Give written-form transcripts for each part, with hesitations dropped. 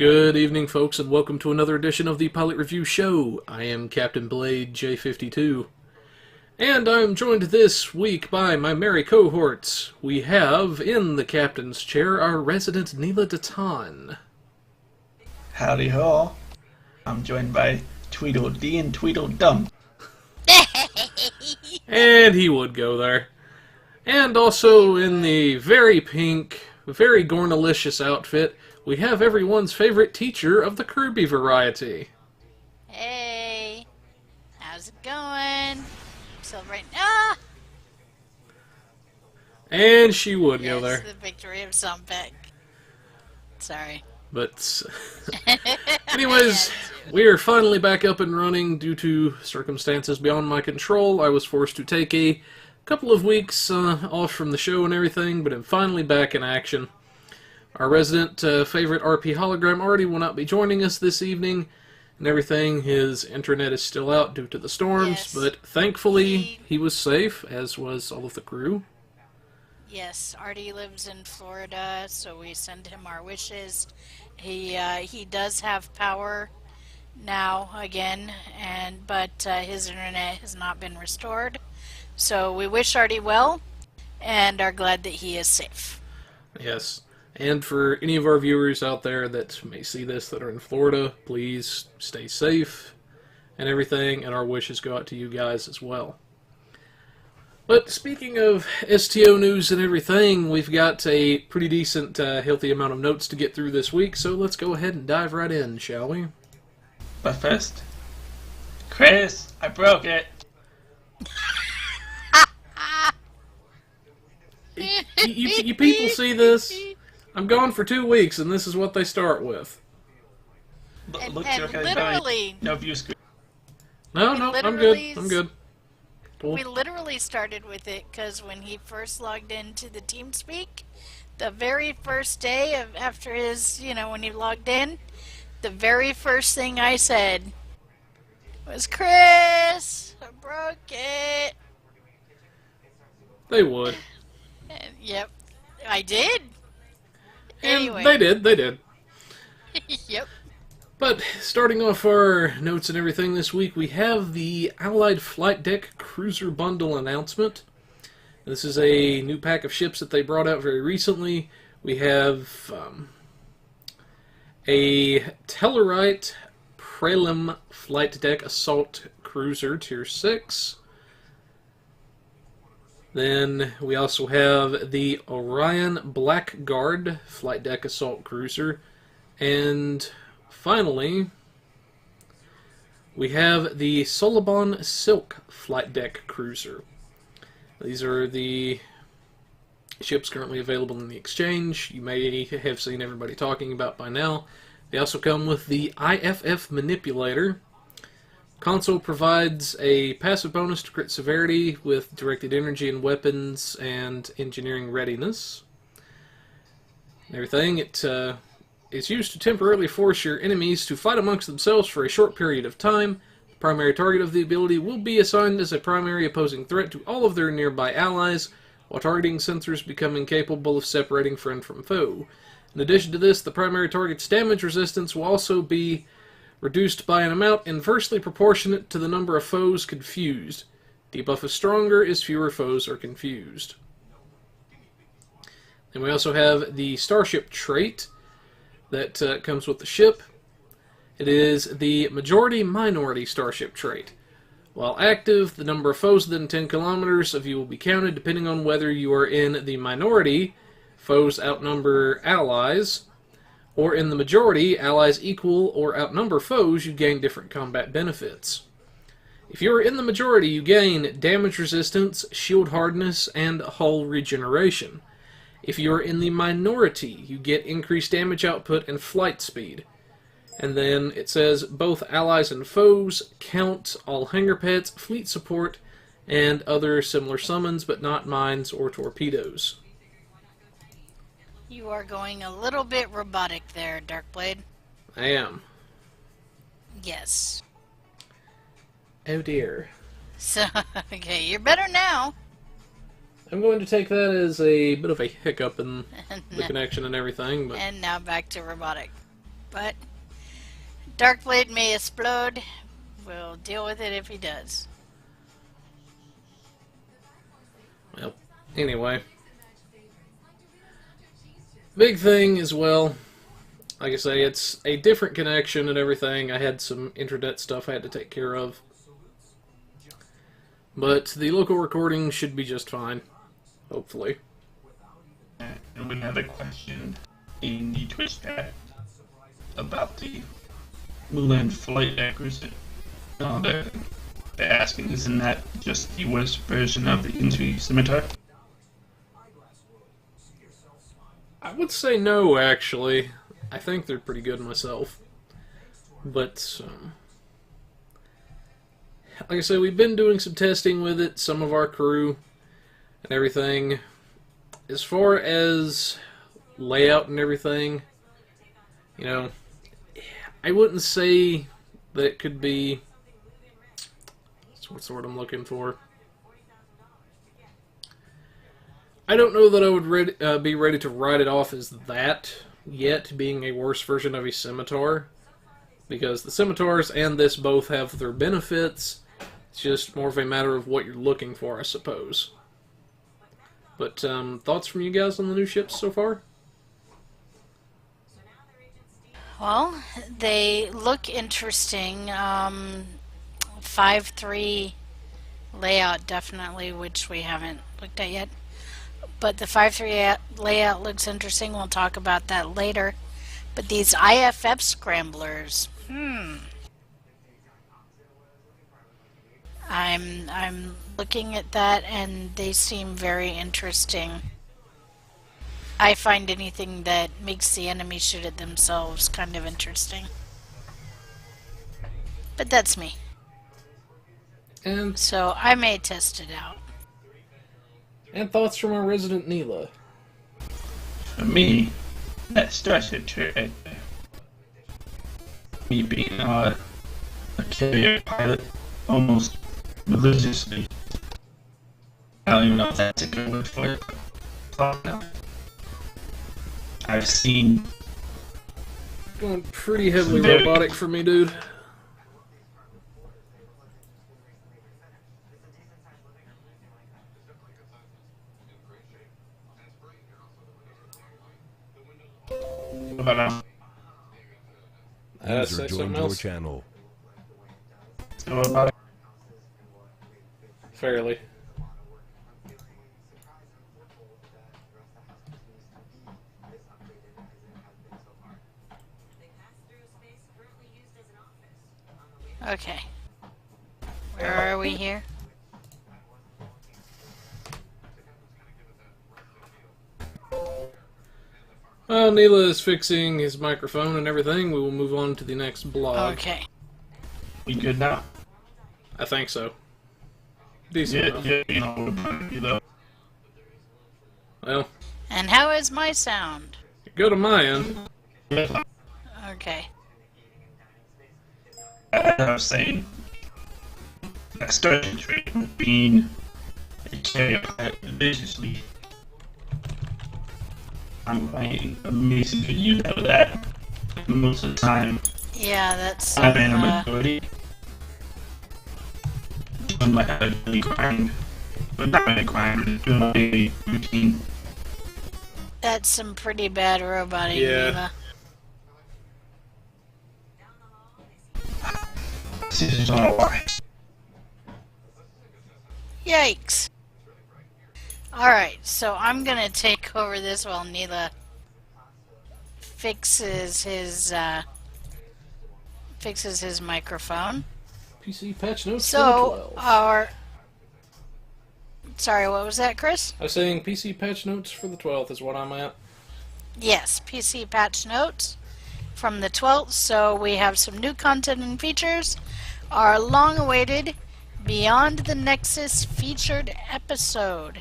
Good evening, folks, and welcome to another edition of the Pilot Review Show. I am Captain Blade J52, and I'm joined this week by my merry cohorts. We have, in the captain's chair, our resident Neela Datan. Howdy ho. I'm joined by Tweedledee and Tweedledum. And he would go there. And also in the very pink, very Gornalicious outfit, we have everyone's favorite teacher of the Kirby variety. Hey, how's it going? Celebrating. Ah! And she would Yes, go there. the victory of Zombek. Sorry. But, anyways, we are finally back up and running due to circumstances beyond my control. I was forced to take a couple of weeks off from the show and everything, but I'm finally back in action. Our resident favorite RP hologram Artie will not be joining us this evening and everything. His internet is still out due to the storms, Yes. but thankfully he was safe, as was all of the crew. Yes, Artie lives in Florida, so we send him our wishes. He does have power now again, but his internet has not been restored. So we wish Artie well and are glad that he is safe. Yes. And for any of our viewers out there that may see this that are in Florida, please stay safe and everything, and our wishes go out to you guys as well. But speaking of STO news and everything, we've got a pretty decent, healthy amount of notes to get through this week, so let's go ahead and dive right in, shall we? But first, Chris, I broke it. You people see this? I'm gone for 2 weeks, and this is what they start with. And literally, no view screen. No, I'm good. I'm good. Cool. We literally started with it because when he first logged into the TeamSpeak, the very first day after his, when he logged in, the very first thing I said was, Chris, I broke it. They would. And, yep, I did. And Anyway. they did. Yep. But starting off our notes and everything this week, we have the Allied Flight Deck Cruiser Bundle announcement. This is a new pack of ships that they brought out very recently. We have a Tellarite Prelim Flight Deck Assault Cruiser Tier 6. Then we also have the Orion Blackguard Flight Deck Assault Cruiser. And finally, we have the Solobon Silk Flight Deck Cruiser. These are the ships currently available in the exchange. You may have seen everybody talking about by now. They also come with the IFF Manipulator. Console provides a passive bonus to crit severity with directed energy and weapons and engineering readiness. And everything. It is used to temporarily force your enemies to fight amongst themselves for a short period of time. The primary target of the ability will be assigned as a primary opposing threat to all of their nearby allies, while targeting sensors become incapable of separating friend from foe. In addition to this, the primary target's damage resistance will also be reduced by an amount inversely proportionate to the number of foes confused. Debuff is stronger as fewer foes are confused. Then we also have the Starship trait that comes with the ship. It is the Majority-Minority Starship trait. While active, the number of foes within 10 kilometers of you will be counted depending on whether you are in the minority, foes outnumber allies, or in the majority, allies equal or outnumber foes, you gain different combat benefits. If you are in the majority, you gain damage resistance, shield hardness, and hull regeneration. If you are in the minority, you get increased damage output and flight speed. And then it says both allies and foes count all hangar pets, fleet support, and other similar summons, but not mines or torpedoes. You are going a little bit robotic there, Darkblade. I am. Yes. Oh dear. So, okay, you're better now. I'm going to take that as a bit of a hiccup in the connection and everything, but And now back to robotic. but Darkblade may explode. We'll deal with it if he does. Well, anyway. Big thing as well, like I say, it's a different connection and everything. I had some internet stuff I had to take care of. But the local recording should be just fine, hopefully. And we have a question in the Twitch chat about the Mulan flight accuracy. They're asking, isn't that just the worst version of the Intu Scimitar? I would say no, actually. I think they're pretty good myself. But, like I said, we've been doing some testing with it, some of our crew and everything. As far as layout and everything, you know, I wouldn't say that it could be... What's the word I'm looking for? I don't know that I would be ready to write it off as that yet, being a worse version of a scimitar. Because the scimitars and this both have their benefits. It's just more of a matter of what you're looking for, I suppose. But, thoughts from you guys on the new ships so far? Well, they look interesting. 5.3 layout definitely, which we haven't looked at yet. But the 5.3 layout looks interesting. We'll talk about that later. But these IFF scramblers, I'm looking at that and they seem very interesting. I find anything that makes the enemy shoot at themselves kind of interesting. But that's me. And So I may test it out. thoughts from our resident Neela. For me, that starts at me being a carrier pilot almost religiously. I don't even know if that's a good word for it. Now. I've seen Going pretty heavily robotic for me, dude. about Say something else. Channel. Fairly. Okay. Where are we here? While Neela is fixing his microphone and everything, we will move on to the next blog. Okay. We good now? I think so. Decent enough. You know, Well, And how is my sound? go to my end. Okay. I was saying, I started training with being a carrier pilot religiously. I'm finding amazing good use out of that most of the time. Yeah, that's I'm in a majority. Doing my daily grind. But not my grind, but doing my daily routine. that's some pretty bad roboting, Yeah. Neela. Scissors on a wire. Yikes. Alright, so I'm gonna take over this while Neela fixes his microphone. PC patch notes So, for the 12th. Sorry, what was that, Chris? I was saying PC patch notes for the 12th is what I'm at. Yes, PC patch notes from the 12th, so we have some new content and features. Our long-awaited Beyond the Nexus featured episode,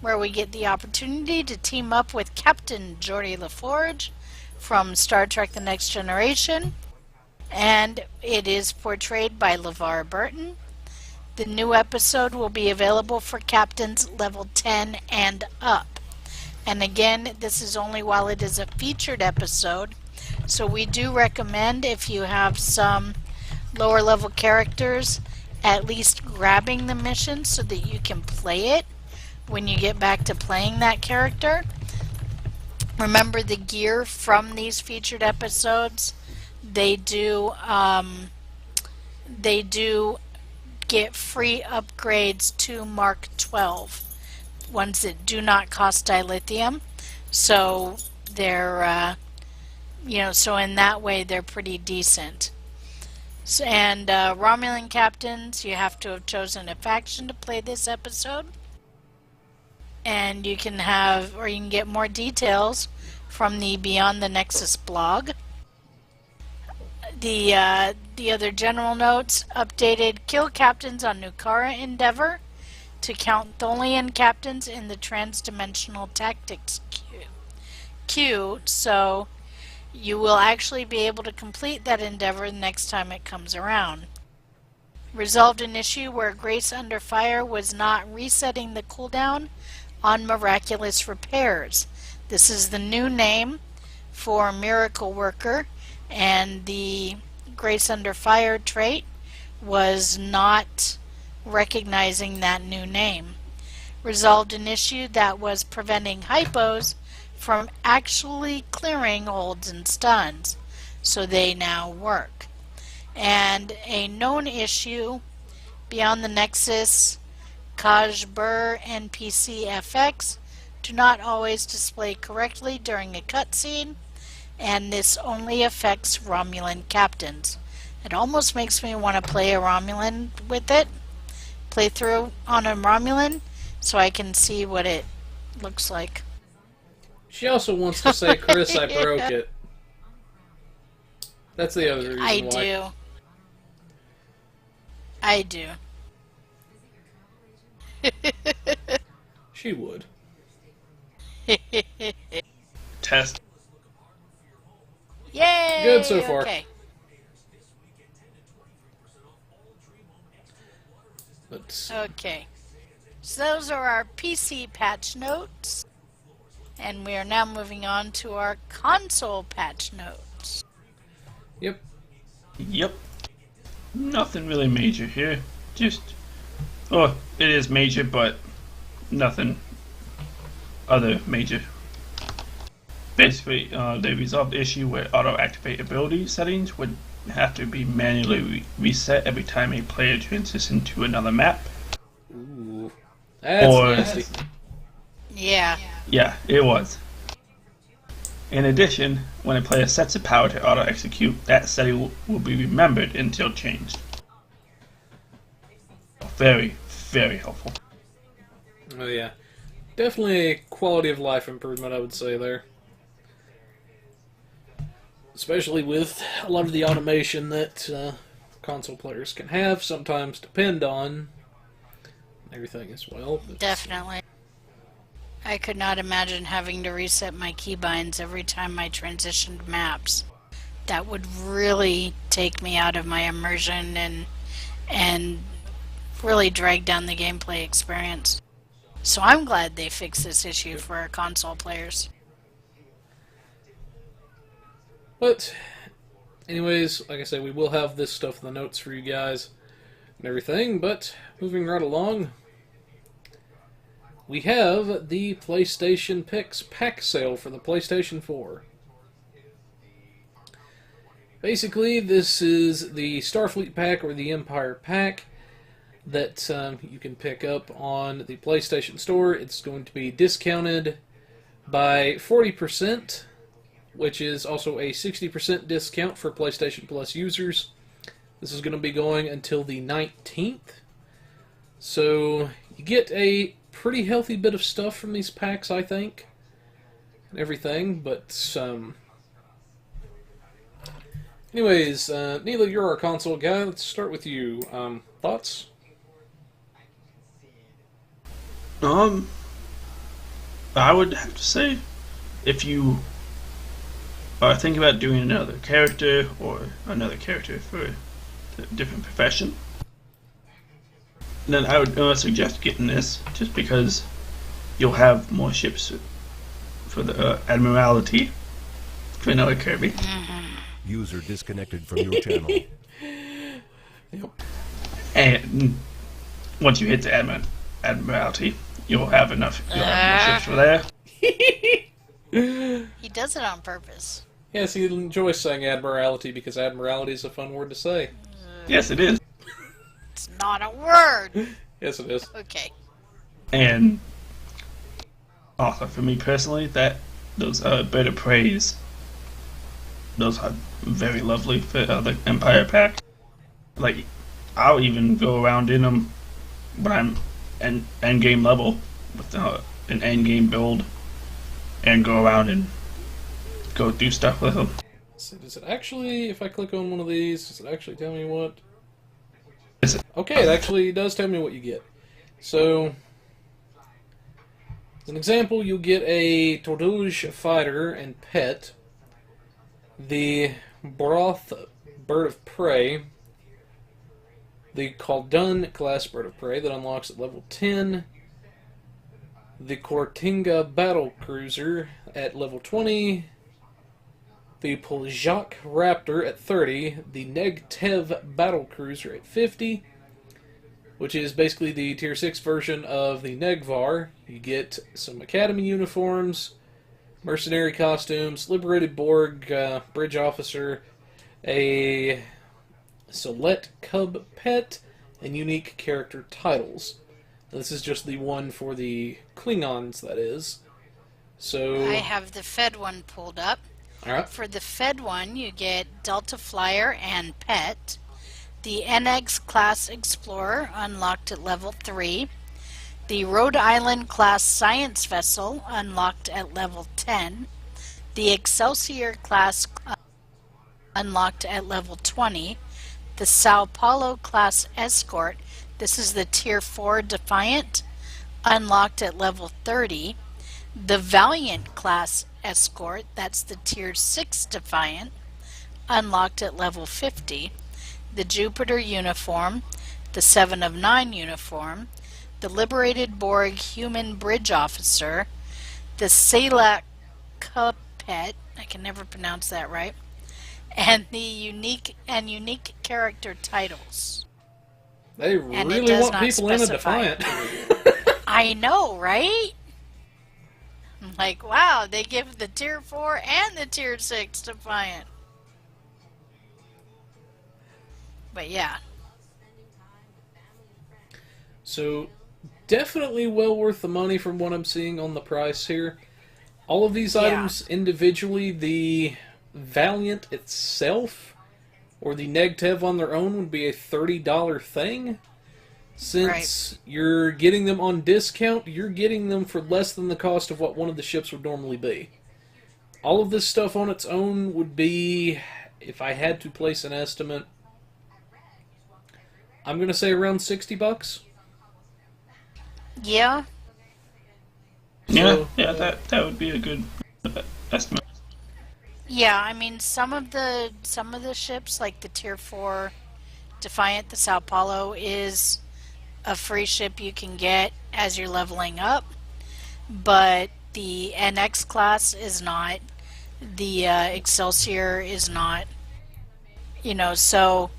where we get the opportunity to team up with Captain Geordi LaForge from Star Trek The Next Generation, and it is portrayed by LeVar Burton. The new episode will be available for captains level 10 and up. And again, this is only while it is a featured episode, So we do recommend, if you have some lower level characters, at least grabbing the mission so that you can play it when you get back to playing that character. Remember, the gear from these featured episodes, they do get free upgrades to Mark 12, ones that do not cost dilithium. So they're so in that way they're pretty decent. So, and Romulan captains, you have to have chosen a faction to play this episode. And you can get more details from the Beyond the Nexus blog. The other general notes: updated kill captains on Nukara Endeavor to count Tholian captains in the transdimensional tactics queue, so you will actually be able to complete that endeavor the next time it comes around. Resolved an issue where Grace Under Fire was not resetting the cooldown on Miraculous Repairs. This is the new name for Miracle Worker, and the Grace Under Fire trait was not recognizing that new name. Resolved an issue that was preventing hypos from actually clearing holds and stuns, so they now work. And a known issue: Beyond the Nexus Kajbur NPC FX do not always display correctly during a cutscene, and this only affects Romulan captains. It almost makes me want to play a Romulan with it, play through on a Romulan, so I can see what it looks like. She also wants to say, Chris, I broke it. That's the other reason why. I do. She would. Test. Yay! Good so far. Okay. Okay. So those are our PC patch notes. And we are now moving on to our console patch notes. Yep. Yep. Nothing really major here. Just, it is major, but nothing other major. Basically, they resolved the issue where auto-activate ability settings would have to be manually reset every time a player transitions to another map. Ooh. That's nasty. Yeah. Yeah, it was. In addition, when a player sets a power to auto-execute, that setting will be remembered until changed. Very, very helpful. Oh yeah. Definitely a quality of life improvement, I would say, there. Especially with a lot of the automation that console players can have, sometimes depend on everything as well. Definitely. I could not imagine having to reset my keybinds every time I transitioned maps. That would really take me out of my immersion and really drag down the gameplay experience. So I'm glad they fixed this issue for our console players. But, anyways, like I said, we will have this stuff in the notes for you guys and everything, but moving right along, we have the PlayStation Picks pack sale for the PlayStation 4. Basically, this is the Starfleet pack or the Empire pack that you can pick up on the PlayStation Store. It's going to be discounted by 40%, which is also a 60% discount for PlayStation Plus users. This is going to be going until the 19th. So you get a pretty healthy bit of stuff from these packs, I think, and everything, but anyways, Neela, you're our console guy. Let's start with you. Thoughts? I would have to say, if you are thinking about doing another character or another character for a different profession, then I would suggest getting this, just because you'll have more ships for the Admiralty Vanilla Kirby. User disconnected from your channel. Yep. And once you hit the Admiralty, you'll have enough. You'll have enough ships for there. He does it on purpose. Yes, he enjoys saying Admiralty because Admiralty is a fun word to say. Yes, it is. It's not a word. Yes, it is. Okay. And also for me personally, those Bird of Preys, those are very lovely for the Empire pack. Like, I'll even go around in them when I'm end game level with an end game build, and go around and go do stuff with them. So does it actually, if I click on one of these, does it actually tell me what? Is it? Okay, it actually does tell me what you get. So, as an example, you'll get a Tortuge fighter and pet, the Broth Bird of Prey, the Khaldun class Bird of Prey that unlocks at level 10, the Kortinga Battle Cruiser at level 20, the Poljak Raptor at 30, the Negtev Battle Cruiser at 50, which is basically the Tier 6 version of the Negvar. You get some Academy uniforms, mercenary costumes, Liberated Borg, Bridge Officer, a Select Cub Pet, and unique character titles. This is just the one for the Klingons, that is. So I have the Fed one pulled up. Alright. For the Fed one, you get Delta Flyer and Pet. The NX class Explorer, unlocked at level 3. The Rhode Island class Science Vessel, unlocked at level 10. The Excelsior class, unlocked at level 20. The Sao Paulo class Escort, this is the Tier 4 Defiant, unlocked at level 30. The Valiant class Escort, that's the Tier 6 Defiant, unlocked at level 50. The Jupiter Uniform, the 7 of 9 Uniform, the Liberated Borg Human Bridge Officer, the Selak Pet, I can never pronounce that right, and the unique character titles. They And it really does want not people in a specify. Defiant. I know, right? I'm like, wow, they give the Tier 4 and the Tier 6 Defiant. But yeah. So, definitely well worth the money from what I'm seeing on the price here. All of these items individually, the Valiant itself, or the Negtev on their own, would be a $30 thing. Since you're getting them on discount, you're getting them for less than the cost of what one of the ships would normally be. All of this stuff on its own would be, if I had to place an estimate, I'm going to say around $60. Yeah. Yeah, that would be a good estimate. Yeah, I mean some of the ships, like the Tier 4 Defiant, the Sao Paulo, is a free ship you can get as you're leveling up, but the NX class is not. The Excelsior is not. You know, so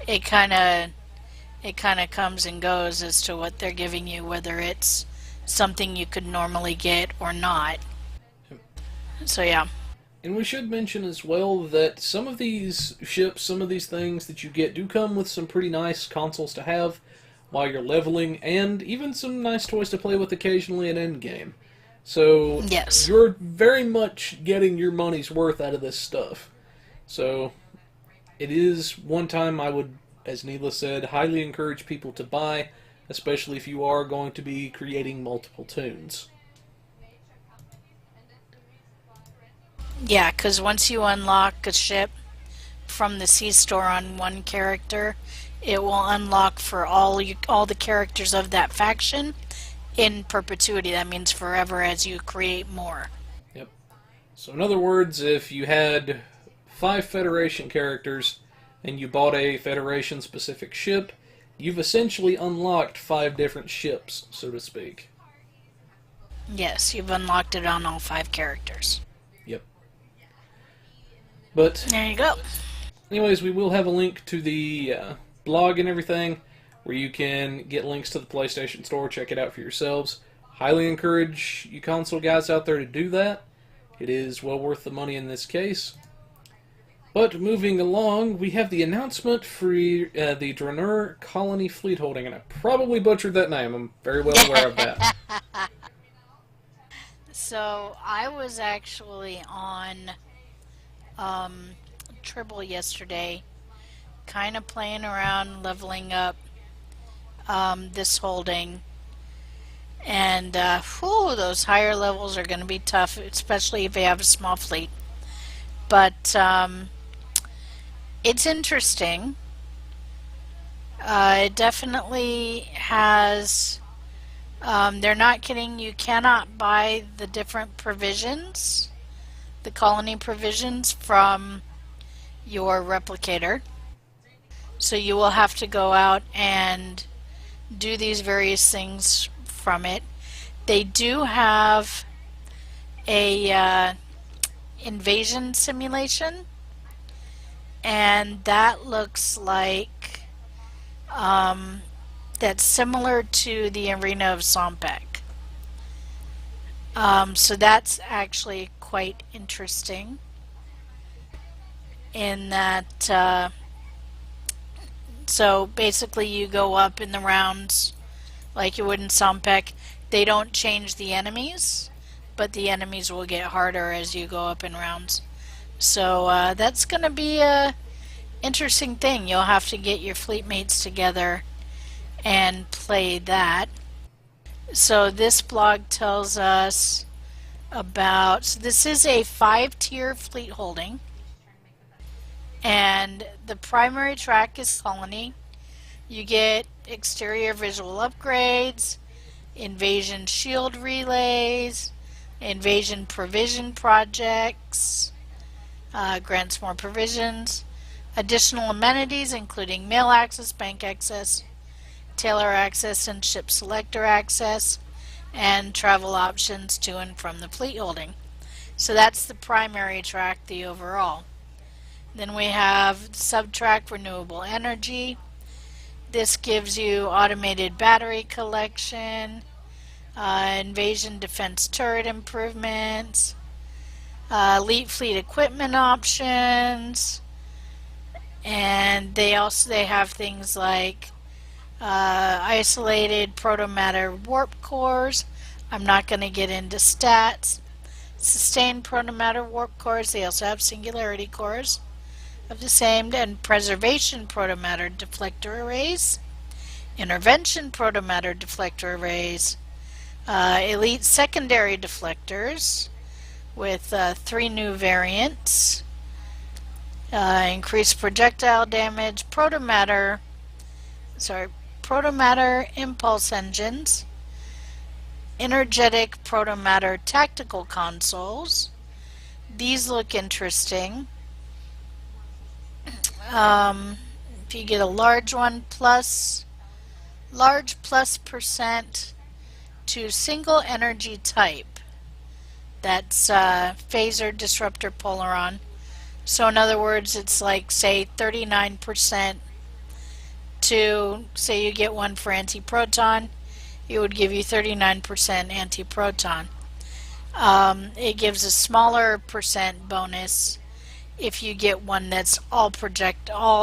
it kind of comes and goes as to what they're giving you, whether it's something you could normally get or not. So yeah. And we should mention as well that some of these ships, some of these things that you get do come with some pretty nice consoles to have while you're leveling, and even some nice toys to play with occasionally in endgame. So Yes. you're very much getting your money's worth out of this stuff. So it is one time I would, as Neela said, highly encourage people to buy, especially if you are going to be creating multiple tunes. Yeah, because once you unlock a ship from the C store on one character, it will unlock for all the characters of that faction in perpetuity. That means forever as you create more. Yep. So in other words, if you had 5 Federation characters and you bought a Federation-specific ship, you've essentially unlocked 5 different ships, so to speak. Yes, you've unlocked it on all 5 characters. Yep. But There you go. anyways, we will have a link to the blog and everything, where you can get links to the PlayStation Store, check it out for yourselves. Highly encourage you console guys out there to do that. It is well worth the money in this case. But moving along, we have the announcement for the Draenor Colony Fleet Holding, and I probably butchered that name. I'm very well aware of that. So I was actually on Tribble yesterday, kind of playing around, leveling up this holding. And those higher levels are going to be tough, especially if you have a small fleet. But it's interesting. It definitely has. They're not kidding. You cannot buy the different provisions, the colony provisions, from your replicator. So you will have to go out and do these various things from it. They do have a invasion simulation, and that looks like that's similar to the Arena of Sompek. So that's actually quite interesting in that so basically you go up in the rounds like you would in Sompek. They don't change the enemies, but the enemies will get harder as you go up in rounds. So that's going to be a interesting thing. You'll have to get your fleet mates together and play that. So this blog tells us about, so this is a 5-tier fleet holding, and the primary track is colony. You get exterior visual upgrades, invasion shield relays, invasion provision projects, grants more provisions, additional amenities including mail access, bank access, tailor access, and ship selector access, and travel options to and from the fleet holding. So that's the primary track, the overall. Then we have subtrack renewable energy. This gives you automated battery collection, invasion defense turret improvements, elite fleet equipment options, and they have things like isolated protomatter warp cores. I'm not going to get into stats. Sustained protomatter warp cores. They also have singularity cores of the same, and preservation protomatter deflector arrays, intervention protomatter deflector arrays, elite secondary deflectors with 3 new variants, increased projectile damage, protomatter impulse engines, energetic protomatter tactical consoles. These look interesting. If you get a large one, large plus percent to single energy type. That's phaser, disruptor, polaron. So in other words, it's like, say, 39% to, say you get one for anti-proton, it would give you 39% anti-proton. It gives a smaller percent bonus if you get one that's all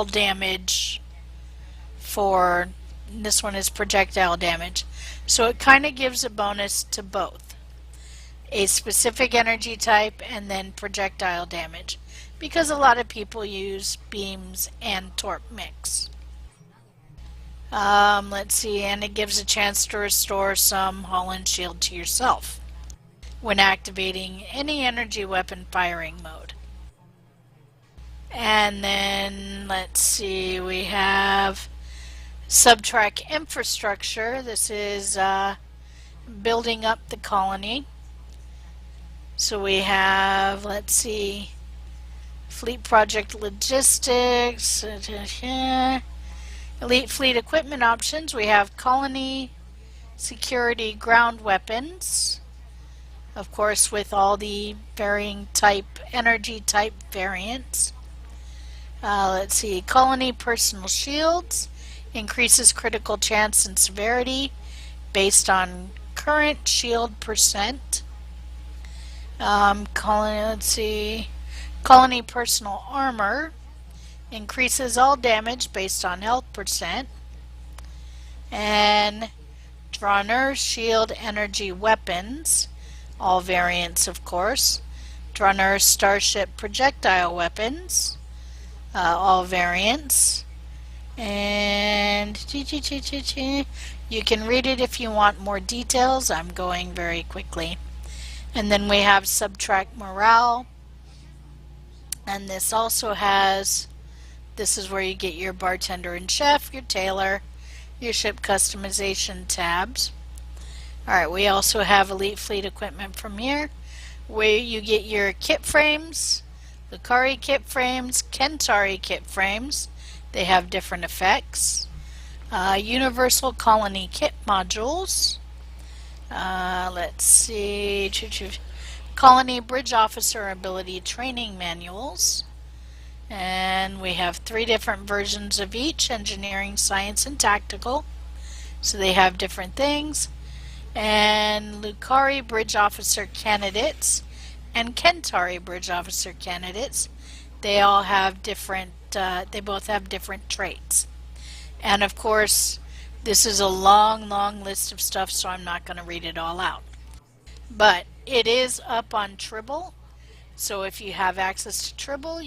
damage for, this one is projectile damage. So it kind of gives a bonus to both. A specific energy type and then projectile damage, because a lot of people use beams and torp mix. Let's see, and it gives a chance to restore some hull and shield to yourself when activating any energy weapon firing mode. And then, let's see, we have subtrack infrastructure. This is building up the colony. So we have, let's see, fleet project logistics, elite fleet equipment options. We have colony security ground weapons, of course, with all the varying energy type variants. Let's see, Colony Personal Shields increases critical chance and severity based on current shield percent. Let's see, Colony Personal Armor increases all damage based on health percent. And Drahner Shield Energy Weapons, all variants of course. Drahner Starship Projectile Weapons, all variants. And you can read it if you want more details. I'm going very quickly. And then we have Subtract Morale. And this also has, this is where you get your bartender and chef, your tailor, your ship customization tabs. Alright, we also have Elite Fleet equipment from here, where you get your kit frames, Lucari kit frames, Kentari kit frames. They have different effects. Universal Colony kit modules. Let's see. Colony Bridge Officer Ability Training Manuals. And we have 3 different versions of each, Engineering, Science, and Tactical. So they have different things. And Lucari Bridge Officer Candidates and Kentari Bridge Officer Candidates, they all have different, they both have different traits. And of course, this is a long list of stuff, so I'm not going to read it all out. But it is up on Tribble, so if you have access to Tribble,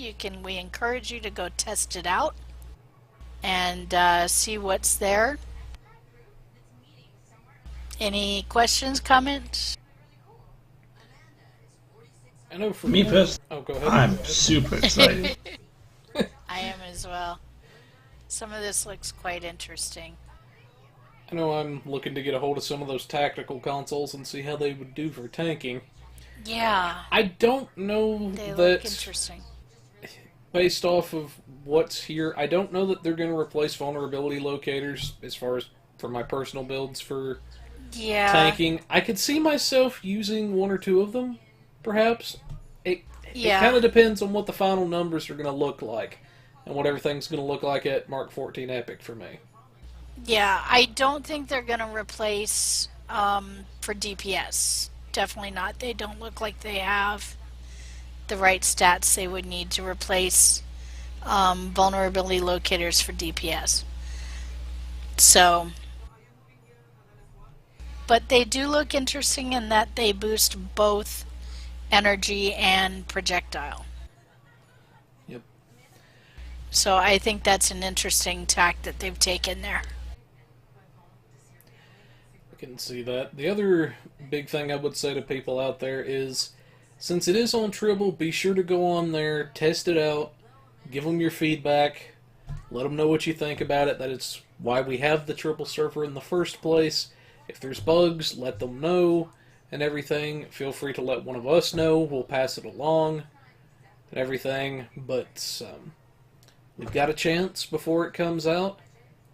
we encourage you to go test it out and see what's there. Any questions, comments? I know for Me personally, oh, go ahead. I'm super excited. I am as well. Some of this looks quite interesting. I know I'm looking to get a hold of some of those tactical consoles and see how they would do for tanking. Yeah, I don't know they that, look interesting. based off of what's here, I don't know that they're going to replace vulnerability locators as far as for my personal builds for Yeah. tanking. I could see myself using 1 or 2 of them, perhaps. It kind of depends on what the final numbers are going to look like and what everything's going to look like at Mark 14 Epic for me. Yeah, I don't think they're going to replace for DPS. Definitely not. They don't look like they have the right stats they would need to replace vulnerability locators for DPS. So, but they do look interesting in that they boost both energy and projectile. Yep. So I think that's an interesting tack that they've taken there. I can see that. The other big thing I would say to people out there is, since it is on Tribble, be sure to go on there, test it out, give them your feedback, let them know what you think about it. That is why we have the Tribble server in the first place. If there's bugs, let them know and everything. Feel free to let one of us know. We'll pass it along and everything. But we've got a chance before it comes out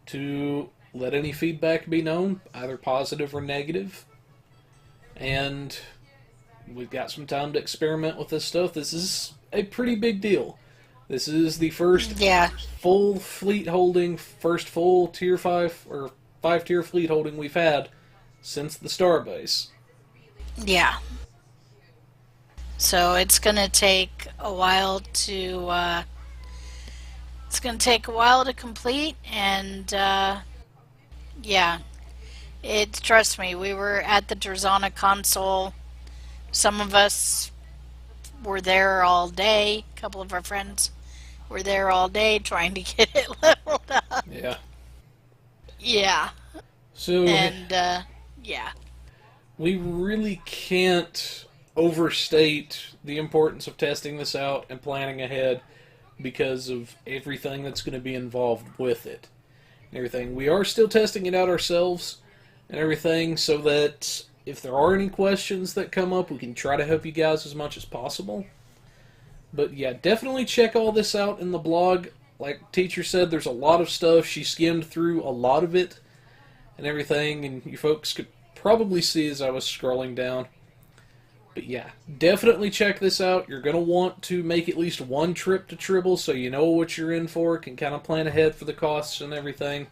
to let any feedback be known, either positive or negative. And we've got some time to experiment with this stuff. This is a pretty big deal. This is the first full fleet holding, first full tier 5 or 5 tier fleet holding we've had since the Starbase. Yeah. So it's gonna take a while to complete, and yeah, trust me, we were at the Drazana console. Some of us were there all day. A couple of our friends were there all day trying to get it leveled up. Yeah. Yeah. So, and yeah. We really can't overstate the importance of testing this out and planning ahead because of everything that's going to be involved with it and everything. We are still testing it out ourselves and everything, so that if there are any questions that come up, we can try to help you guys as much as possible. But yeah, definitely check all this out in the blog. Like Teacher said, there's a lot of stuff. She skimmed through a lot of it and everything, and you folks could probably see as I was scrolling down. But yeah, definitely check this out. You're going to want to make at least one trip to Tribble so you know what you're in for, can kind of plan ahead for the costs and everything.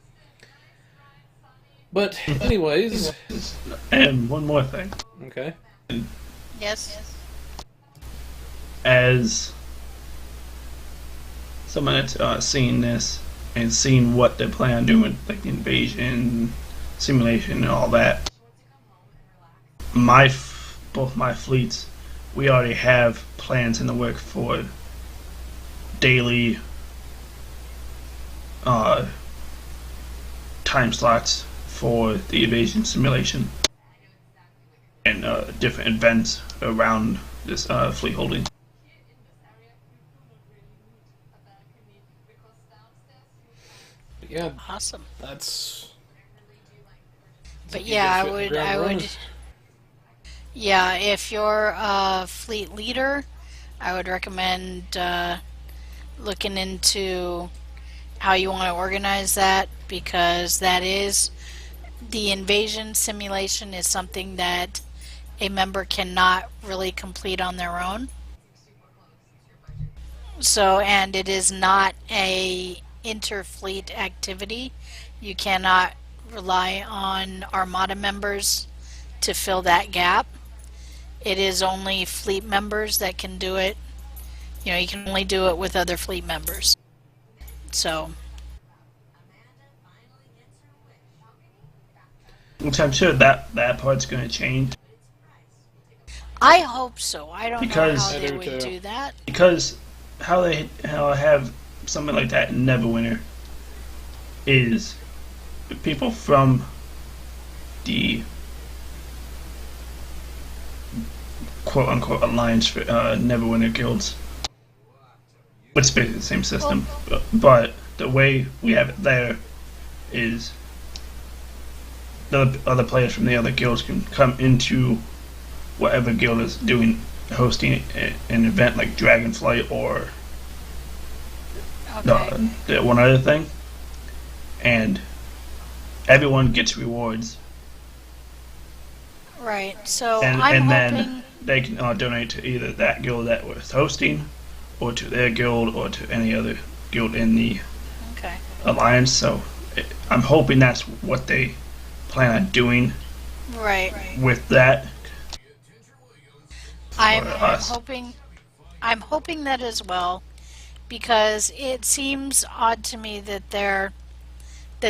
But, anyways. And one more thing. Okay. Yes. As someone that's seen this and seen what they plan on doing, like the invasion, simulation, and all that, both my fleets, we already have plans in the work for daily time slots for the invasion simulation and different events around this fleet holding. But yeah, Awesome. that's... But yeah, I would. Yeah, if you're a fleet leader, I would recommend looking into how you want to organize that, because that is the invasion simulation is something that a member cannot really complete on their own. So, and it is not a interfleet activity. You cannot rely on Armada members to fill that gap. It is only fleet members that can do it. You know, you can only do it with other fleet members. So, which I'm sure that part's going to change. I hope so. I don't know Because- how I they do would too. do that. Because how I have something like that in Neverwinter is people from the quote-unquote alliance for Neverwinter guilds, which is basically the same system, but the way we have it there is the other players from the other guilds can come into whatever guild is hosting an event like Dragonflight or Okay. the one other thing, and everyone gets rewards, Right. So and I'm hoping. then they can donate to either that guild that was hosting, or to their guild, or to any other guild in the Okay. alliance. So I'm hoping that's what they plan on doing Right. with that. I'm us. I'm hoping that as well, because it seems odd to me that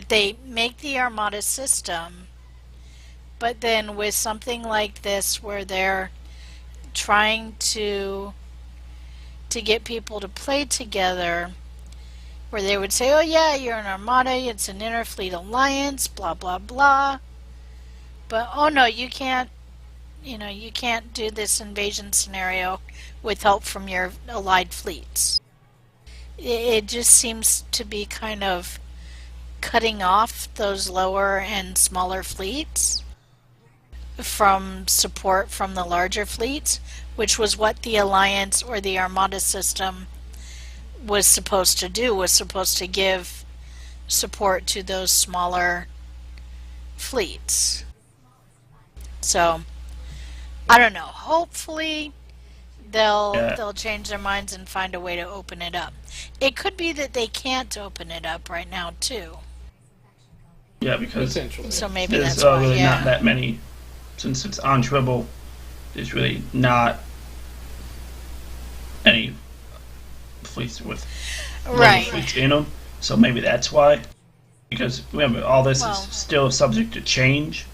they make the Armada system, but then with something like this where they're trying to get people to play together, where they would say, oh yeah, you're an Armada, it's an interfleet alliance, blah blah blah, but oh no, you can't do this invasion scenario with help from your allied fleets. It just seems to be kind of cutting off those lower and smaller fleets from support from the larger fleets, which was what the alliance or the Armada system was supposed to do, was supposed to give support to those smaller fleets. So I don't know. Hopefully they'll change their minds and find a way to open it up. It could be that they can't open it up right now too. Yeah, because Potentially. So maybe there's that's why. really Yeah. not that many. Since it's on Tribble, there's really not any fleets with lower Right. fleets in them. So maybe that's why. Because remember, all this Well- is still subject to change.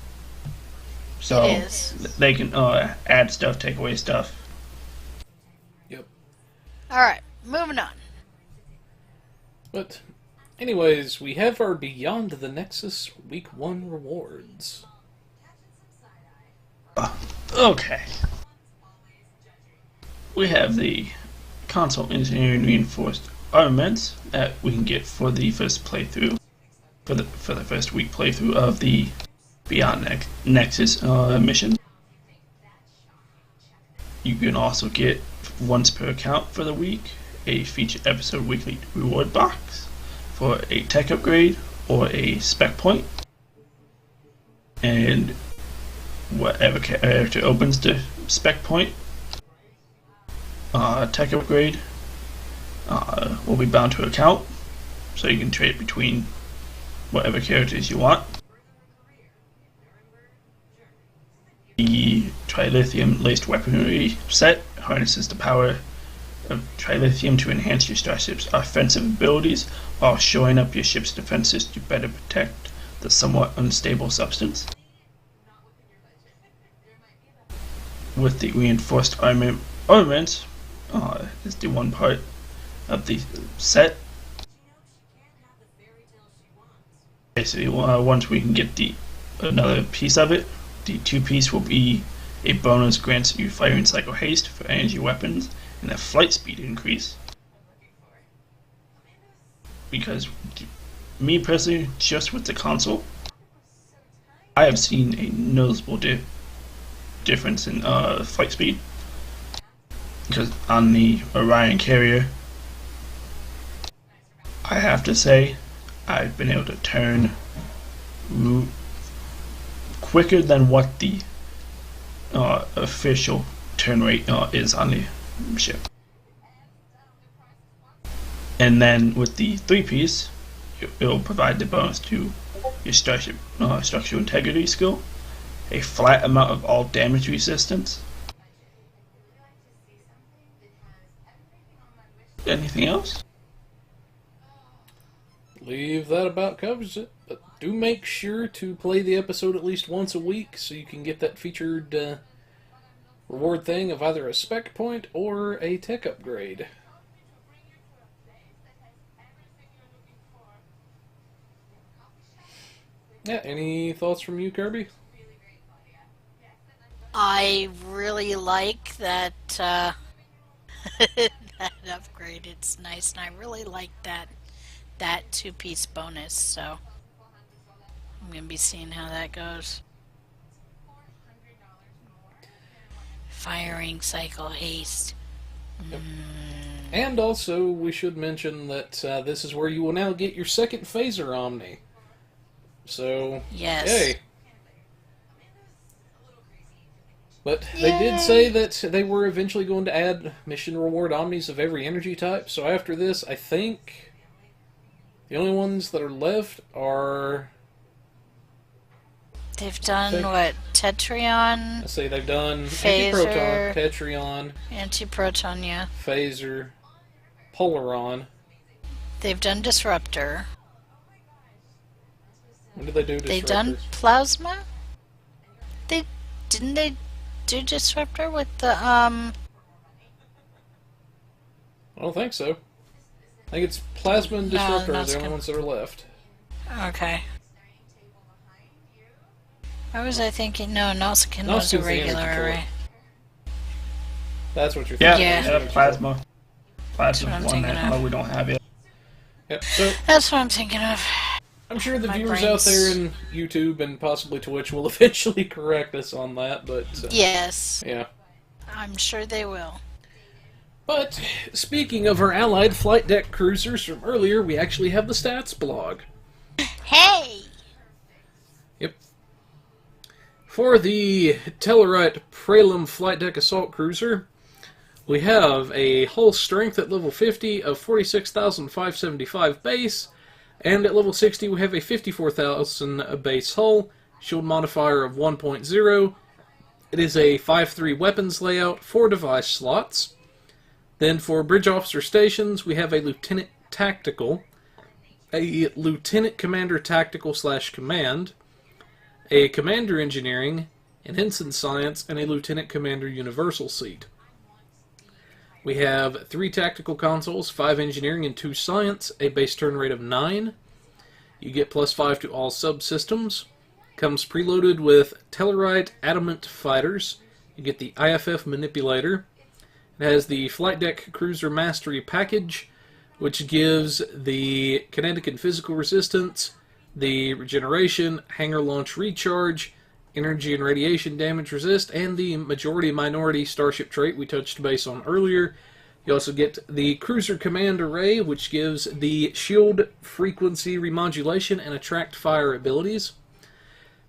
So It is. they can add stuff, take away stuff. Yep. All right. Moving on. But, anyways, we have our Beyond the Nexus Week 1 rewards. Okay. We have the console engineering reinforced armaments that we can get for the first playthrough, for the first week playthrough of the Beyond Nexus mission. You can also get, once per account for the week, a featured episode weekly reward box for a tech upgrade or a spec point. And whatever character opens the spec point, tech upgrade will be bound to account, so you can trade between whatever characters you want. The trilithium-laced weaponry set harnesses the power of trilithium to enhance your starship's offensive abilities while shoring up your ship's defenses to better protect the somewhat unstable substance. With the reinforced armament is the one part of the set. Basically, once we can get another piece of it, the 2-piece will be a bonus grants you firing cycle haste for energy weapons and a flight speed increase. Because me personally, just with the console, I have seen a noticeable difference in flight speed. Because on the Orion carrier, I have to say, I've been able to turn route quicker than what the official turn rate is on the ship. And then with the 3-piece, it'll provide the bonus to your starship structural integrity skill, a flat amount of all damage resistance. Anything else? Believe that about covers it. But do make sure to play the episode at least once a week so you can get that featured reward thing of either a spec point or a tech upgrade. Yeah, any thoughts from you, Kirby? I really like that that upgrade. It's nice, and I really like that 2-piece bonus. So I'm gonna be seeing how that goes. Firing cycle haste. Yep. And also, we should mention that this is where you will now get your second phaser Omni. So, yes. Yay. But they did say that they were eventually going to add mission reward Omnis of every energy type. So after this, I think the only ones that are left are... They've done, what, Tetrion? I say they've done Phaser, Antiproton, Tetrion, Antiproton, yeah. Phaser, Polaron. They've done Disruptor. When did they do Disruptors? They've done Plasma? Didn't they do Disruptor with the, I don't think so. I think it's Plasma and Disruptor are the only ones that are left. Okay. Why was I thinking? No, Nausicaan was a regular array. That's what you're thinking. Yeah. Plasma. That's what I'm One thinking of. we don't have yet. Yep. So that's what I'm thinking of. I'm sure the My viewers brain's... out there in YouTube and possibly Twitch will eventually correct us on that, but... yes. Yeah. I'm sure they will. But, speaking of our allied flight deck cruisers from earlier, we actually have the stats blog. Hey! Yep. For the Tellarite Praelim Flight Deck Assault Cruiser, we have a hull strength at level 50 of 46,575 base, and at level 60 we have a 54,000 base hull, shield modifier of 1.0. It is a 5-3 weapons layout, 4 device slots. Then for bridge officer stations, we have a lieutenant tactical, a lieutenant commander tactical / command, a commander engineering, an ensign science, and a lieutenant commander universal seat. We have 3 tactical consoles, 5 engineering and 2 science, a base turn rate of 9. You get +5 to all subsystems. Comes preloaded with Tellarite Adamant fighters. You get the IFF manipulator. It has the Flight Deck Cruiser Mastery package, which gives the kinetic and physical resistance, the regeneration, hangar launch recharge, energy and radiation damage resist, and the majority-minority starship trait we touched base on earlier. You also get the Cruiser Command Array, which gives the shield frequency remodulation and attract fire abilities.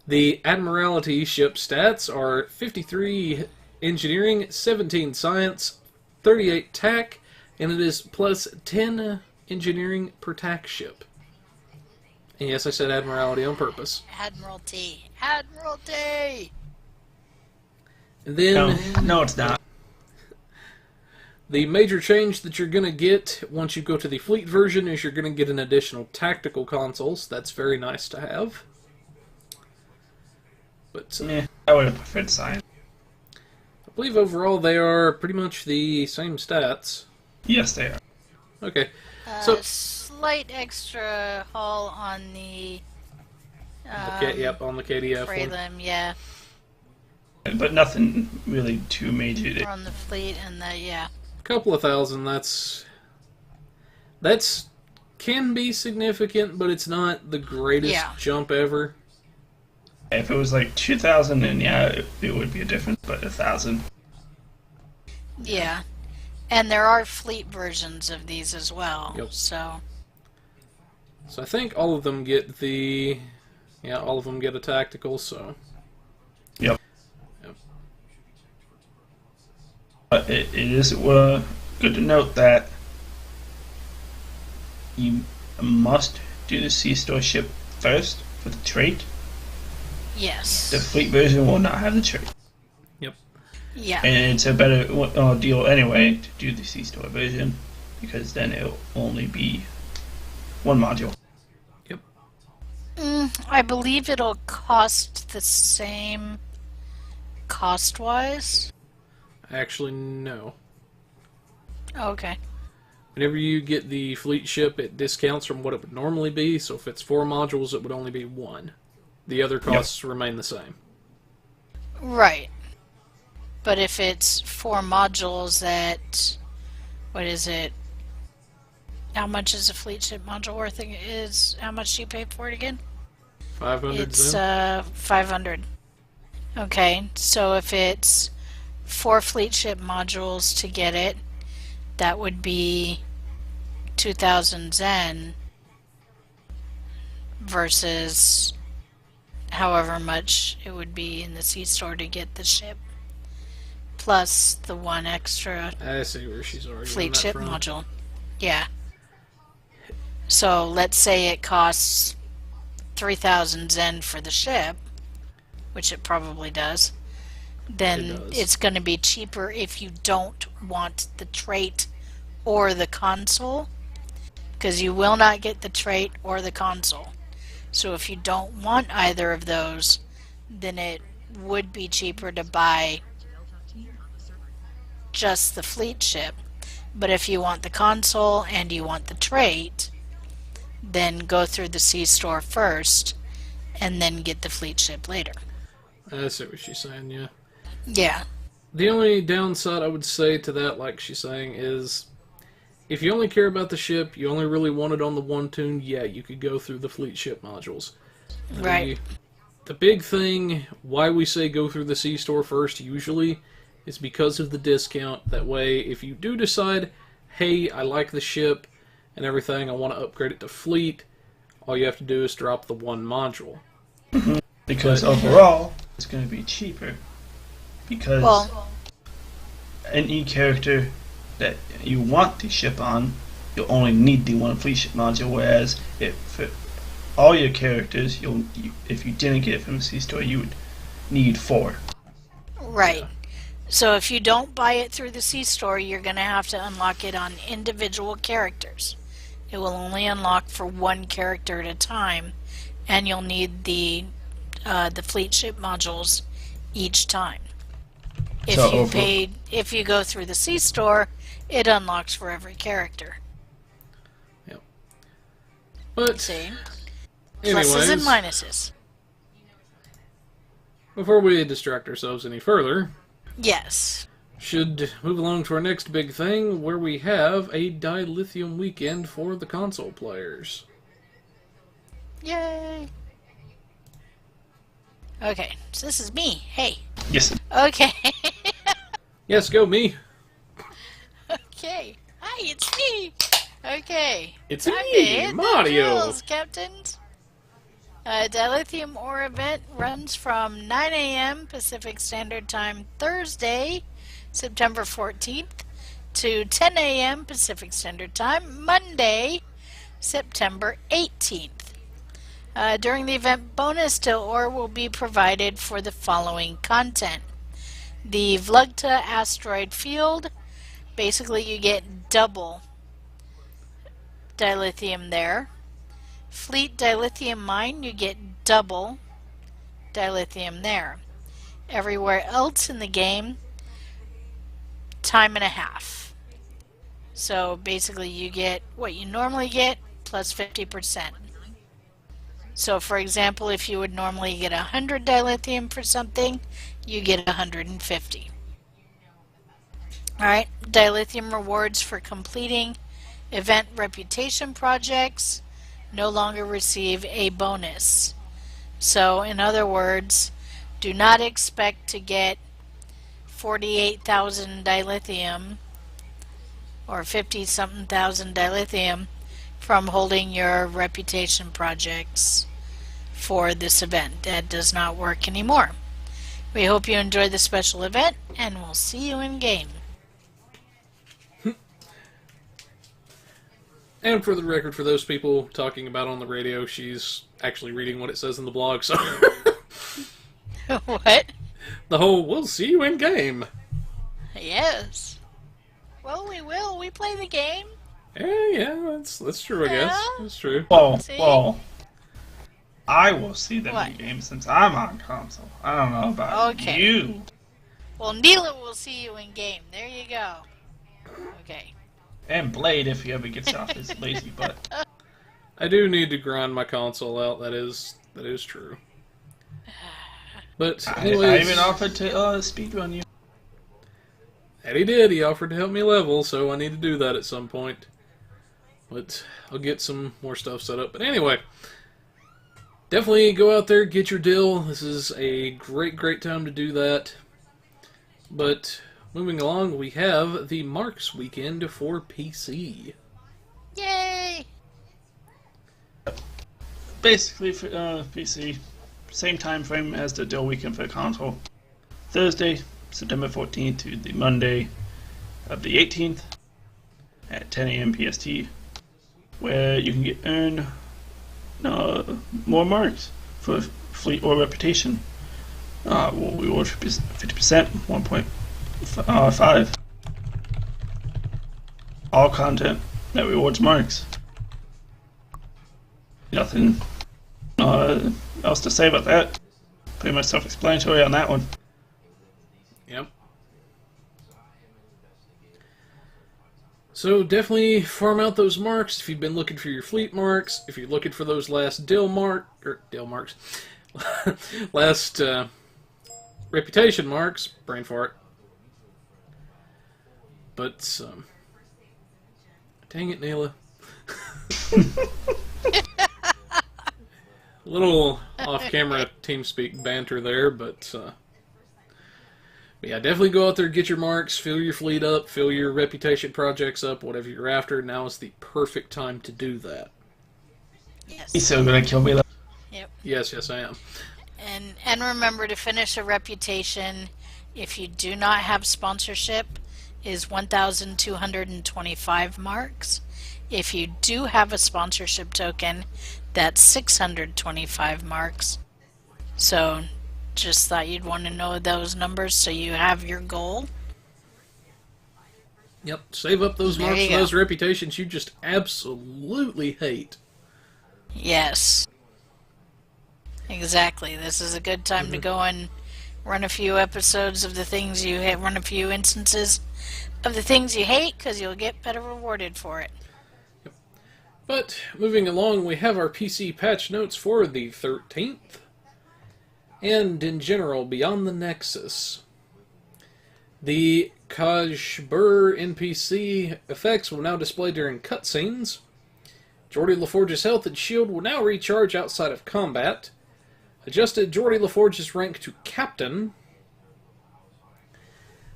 The Admiralty ship stats are 53 engineering, 17 science, 38 tack, and it is plus 10 engineering per tack ship. And yes, I said Admiralty on purpose. Admiralty. Admiralty! And then No, it's not. the major change that you're going to get once you go to the fleet version is you're going to get an additional tactical consoles. That's very nice to have. But Yeah, I would have preferred science. I believe overall they are pretty much the same stats. Yes, they are. Okay. So Slight extra haul on the yep, on the KDF one. prelim, yeah. But nothing really too major. Or on the fleet and the, yeah. Couple of thousand, that's can be significant, but it's not the greatest jump ever. If it was like 2,000, then yeah, it would be a difference, but 1,000. Yeah. And there are fleet versions of these as well. Yep. So I think all of them get all of them get a tactical, so. Yep. Yep. But it is good to note that you must do the C-Store ship first for the trait. yes. The fleet version will not have the trait. Yep. Yeah. And it's a better deal anyway to do the C-Store version, because then it'll only be one module. Yep. I believe it'll cost the same cost-wise. Actually, no. Okay. Whenever you get the fleet ship, it discounts from what it would normally be, so if it's 4 modules, it would only be 1. The other costs remain the same. Right. But if it's 4 modules at, what is it? How much is a fleet ship module worth? How much do you pay for it again? 500 It's then? 500. Okay, so if it's 4 fleet ship modules to get it, that would be 2,000 Zen versus however much it would be in the C-Store to get the ship, plus the 1 extra I see where she's arguing fleet that ship from. module. Yeah. So let's say it costs 3,000 Zen for the ship, which it probably does. Then It does. it's going to be cheaper if you don't want the trait or the console, because you will not get the trait or the console. So if you don't want either of those, then it would be cheaper to buy just the fleet ship. But if you want the console and you want the trait, then go through the C-Store first and then get the fleet ship later. I see what she's saying, yeah. Yeah. The only downside I would say to that, like she's saying, is if you only care about the ship, you only really want it on the one tune, yeah, you could go through the fleet ship modules. Right. The big thing, why we say go through the C-Store first usually, is because of the discount. That way, if you do decide, hey, I like the ship and everything, I want to upgrade it to fleet, all you have to do is drop the 1 module. Because overall, it's going to be cheaper. Because any character that you want to ship on, you'll only need the 1 fleet ship module. Whereas if for all your characters, if you didn't get it from the C-Store, you would need 4. Right. Yeah. So if you don't buy it through the C-Store, you're going to have to unlock it on individual characters. It will only unlock for 1 character at a time, and you'll need the fleet ship modules each time. If you go through the C-Store, it unlocks for every character. Yep. But see, anyways, pluses and minuses. Before we distract ourselves any further, yes, should move along to our next big thing, where we have a dilithium weekend for the console players. Yay! Okay, so this is me. Hey. Yes. Okay. Yes, go me. Okay. Hi, it's me. Okay. It's Time me, to hit the Mario. drills, captains. Dilithium ore event runs from 9 a.m. Pacific Standard Time Thursday, September 14th, to 10 a.m. Pacific Standard Time Monday, September 18th. During the event, bonus till ore will be provided for the following content. The Vlugta asteroid field, basically you get double dilithium there. Fleet dilithium mine, you get double dilithium there. Everywhere else in the game, time and a half. So basically you get what you normally get plus 50%. So for example, if you would normally get 100 dilithium for something, you get 150. Alright, dilithium rewards for completing event reputation projects no longer receive a bonus. So in other words, do not expect to get 48,000 dilithium or 50 something thousand dilithium from holding your reputation projects for this event. That does not work anymore. We hope you enjoy the special event, and we'll see you in game. And for the record, for those people talking about on the radio, she's actually reading what it says in the blog, so... What? The whole, we'll see you in game. Yes. Well, we will. We play the game. Yeah, that's true, I guess. Yeah. That's true. See? Well, I will see them What? in game since I'm on console. I don't know about Okay. you. Well, Neela will see you in game. There you go. Okay. And Blade if he ever gets off his lazy butt. I do need to grind my console out, that is true. But, I anyways... even offered to speedrun you. And he did. He offered to help me level, so I need to do that at some point. But I'll get some more stuff set up. But anyway, definitely go out there, get your deal. This is a great time to do that. But moving along, we have the Marks weekend for PC. Yay! Basically, for PC, same time frame as the Dill weekend for console. Thursday, September 14th to the Monday of the 18th at 10 a.m. PST, where you can earn more marks for fleet or reputation. We'll reward 50%, 1.5. All content that rewards marks. Nothing else to say about that. Pretty much self-explanatory on that one. Yep. So definitely farm out those marks if you've been looking for your fleet marks. If you're looking for those last Dill marks, last reputation marks. Brain fart. But dang it, Neela. Little off-camera TeamSpeak banter there, but yeah, definitely go out there, get your marks, fill your fleet up, fill your reputation projects up, whatever you're after. Now is the perfect time to do that. Yes. He's so gonna kill me. Yep. Yes, I am. And remember to finish a reputation, if you do not have sponsorship, is 1,225 marks. If you do have a sponsorship token, that's 625 marks. So just thought you'd want to know those numbers so you have your goal. Yep, save up those There marks you for go. those reputations you just absolutely hate. Yes. Exactly. This is a good time to go and run a few episodes of the things you hate, run a few instances of the things you hate, because you'll get better rewarded for it. But moving along, we have our PC patch notes for the 13th. And in general, beyond the Nexus, the Kajbur NPC effects will now display during cutscenes. Geordie LaForge's health and shield will now recharge outside of combat. Adjusted Geordie LaForge's rank to Captain.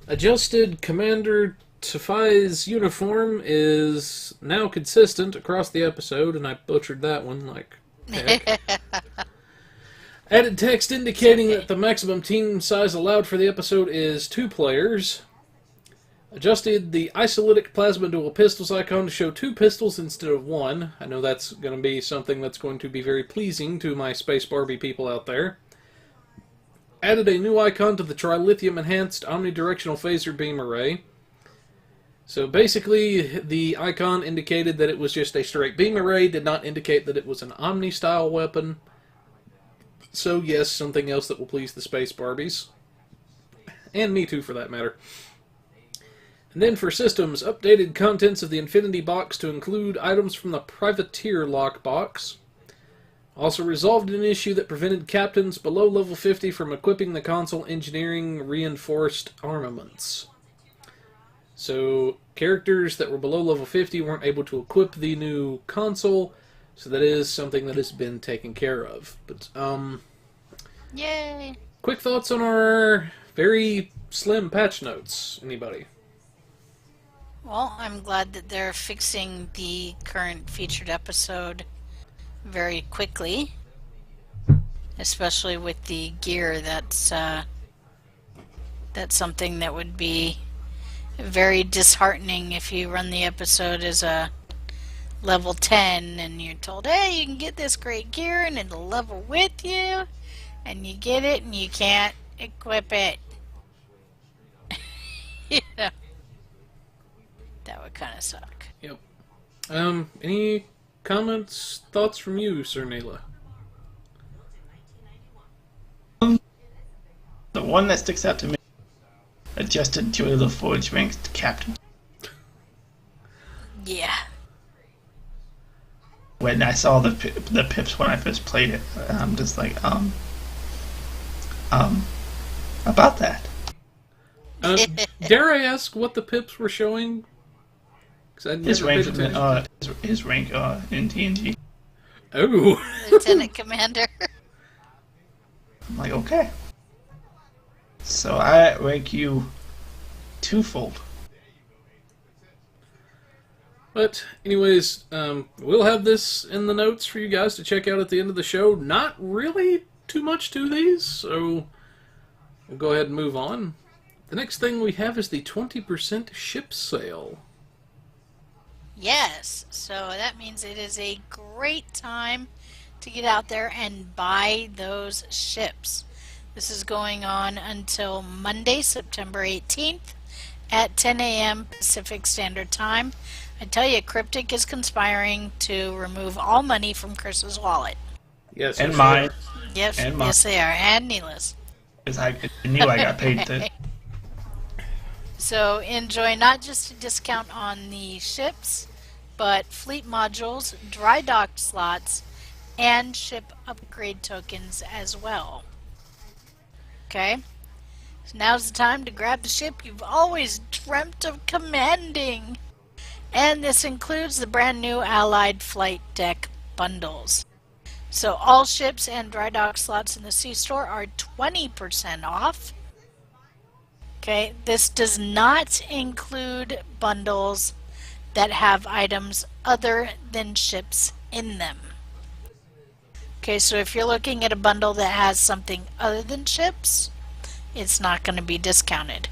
Adjusted Commander Tafai's uniform is now consistent across the episode, and I butchered that one like heck. Added text indicating Okay. that the maximum team size allowed for the episode is 2 players. Adjusted the isolytic plasma dual pistols icon to show 2 pistols instead of 1. I know that's going to be something that's going to be very pleasing to my Space Barbie people out there. Added a new icon to the trilithium enhanced omnidirectional phaser beam array. So basically, the icon indicated that it was just a straight beam array, did not indicate that it was an Omni-style weapon. So yes, something else that will please the Space Barbies. And me too, for that matter. And then for systems, updated contents of the Infinity Box to include items from the Privateer lockbox. Also resolved an issue that prevented captains below level 50 from equipping the console engineering reinforced armaments. So, characters that were below level 50 weren't able to equip the new console, so that is something that has been taken care of. But, Yay! quick thoughts on our very slim patch notes, anybody? Well, I'm glad that they're fixing the current featured episode very quickly, especially with the gear. That's something that would be very disheartening if you run the episode as a level 10 and you're told, hey, you can get this great gear and it'll level with you, and you get it and you can't equip it. You know, that would kind of suck. Yep. Any comments, thoughts from you, Sir Neela? The one that sticks out to me, adjusted to the Forge ranks to captain. Yeah. When I saw the pips when I first played it, I'm just like, about that. Dare I ask what the pips were showing? 'Cause I'd His never rank, paid attention. his rank in TNG. Oh. Lieutenant Commander. I'm like, okay. So I rank you twofold. But, anyways, we'll have this in the notes for you guys to check out at the end of the show. Not really too much to these, so we'll go ahead and move on. The next thing we have is the 20% ship sale. Yes, so that means it is a great time to get out there and buy those ships. This is going on until Monday, September 18th at 10 a.m. Pacific Standard Time. I tell you, Cryptic is conspiring to remove all money from Chris's wallet. Yes, And mine. Yes, And mine. yes they are, and Neela's. Because I knew I got paid to. So enjoy not just a discount on the ships, but fleet modules, dry dock slots, and ship upgrade tokens as well. Okay? So now's the time to grab the ship you've always dreamt of commanding. And this includes the brand new Allied Flight Deck bundles. So all ships and dry dock slots in the C-Store are 20% off. Okay, this does not include bundles that have items other than ships in them. Okay, so if you're looking at a bundle that has something other than ships, it's not going to be discounted.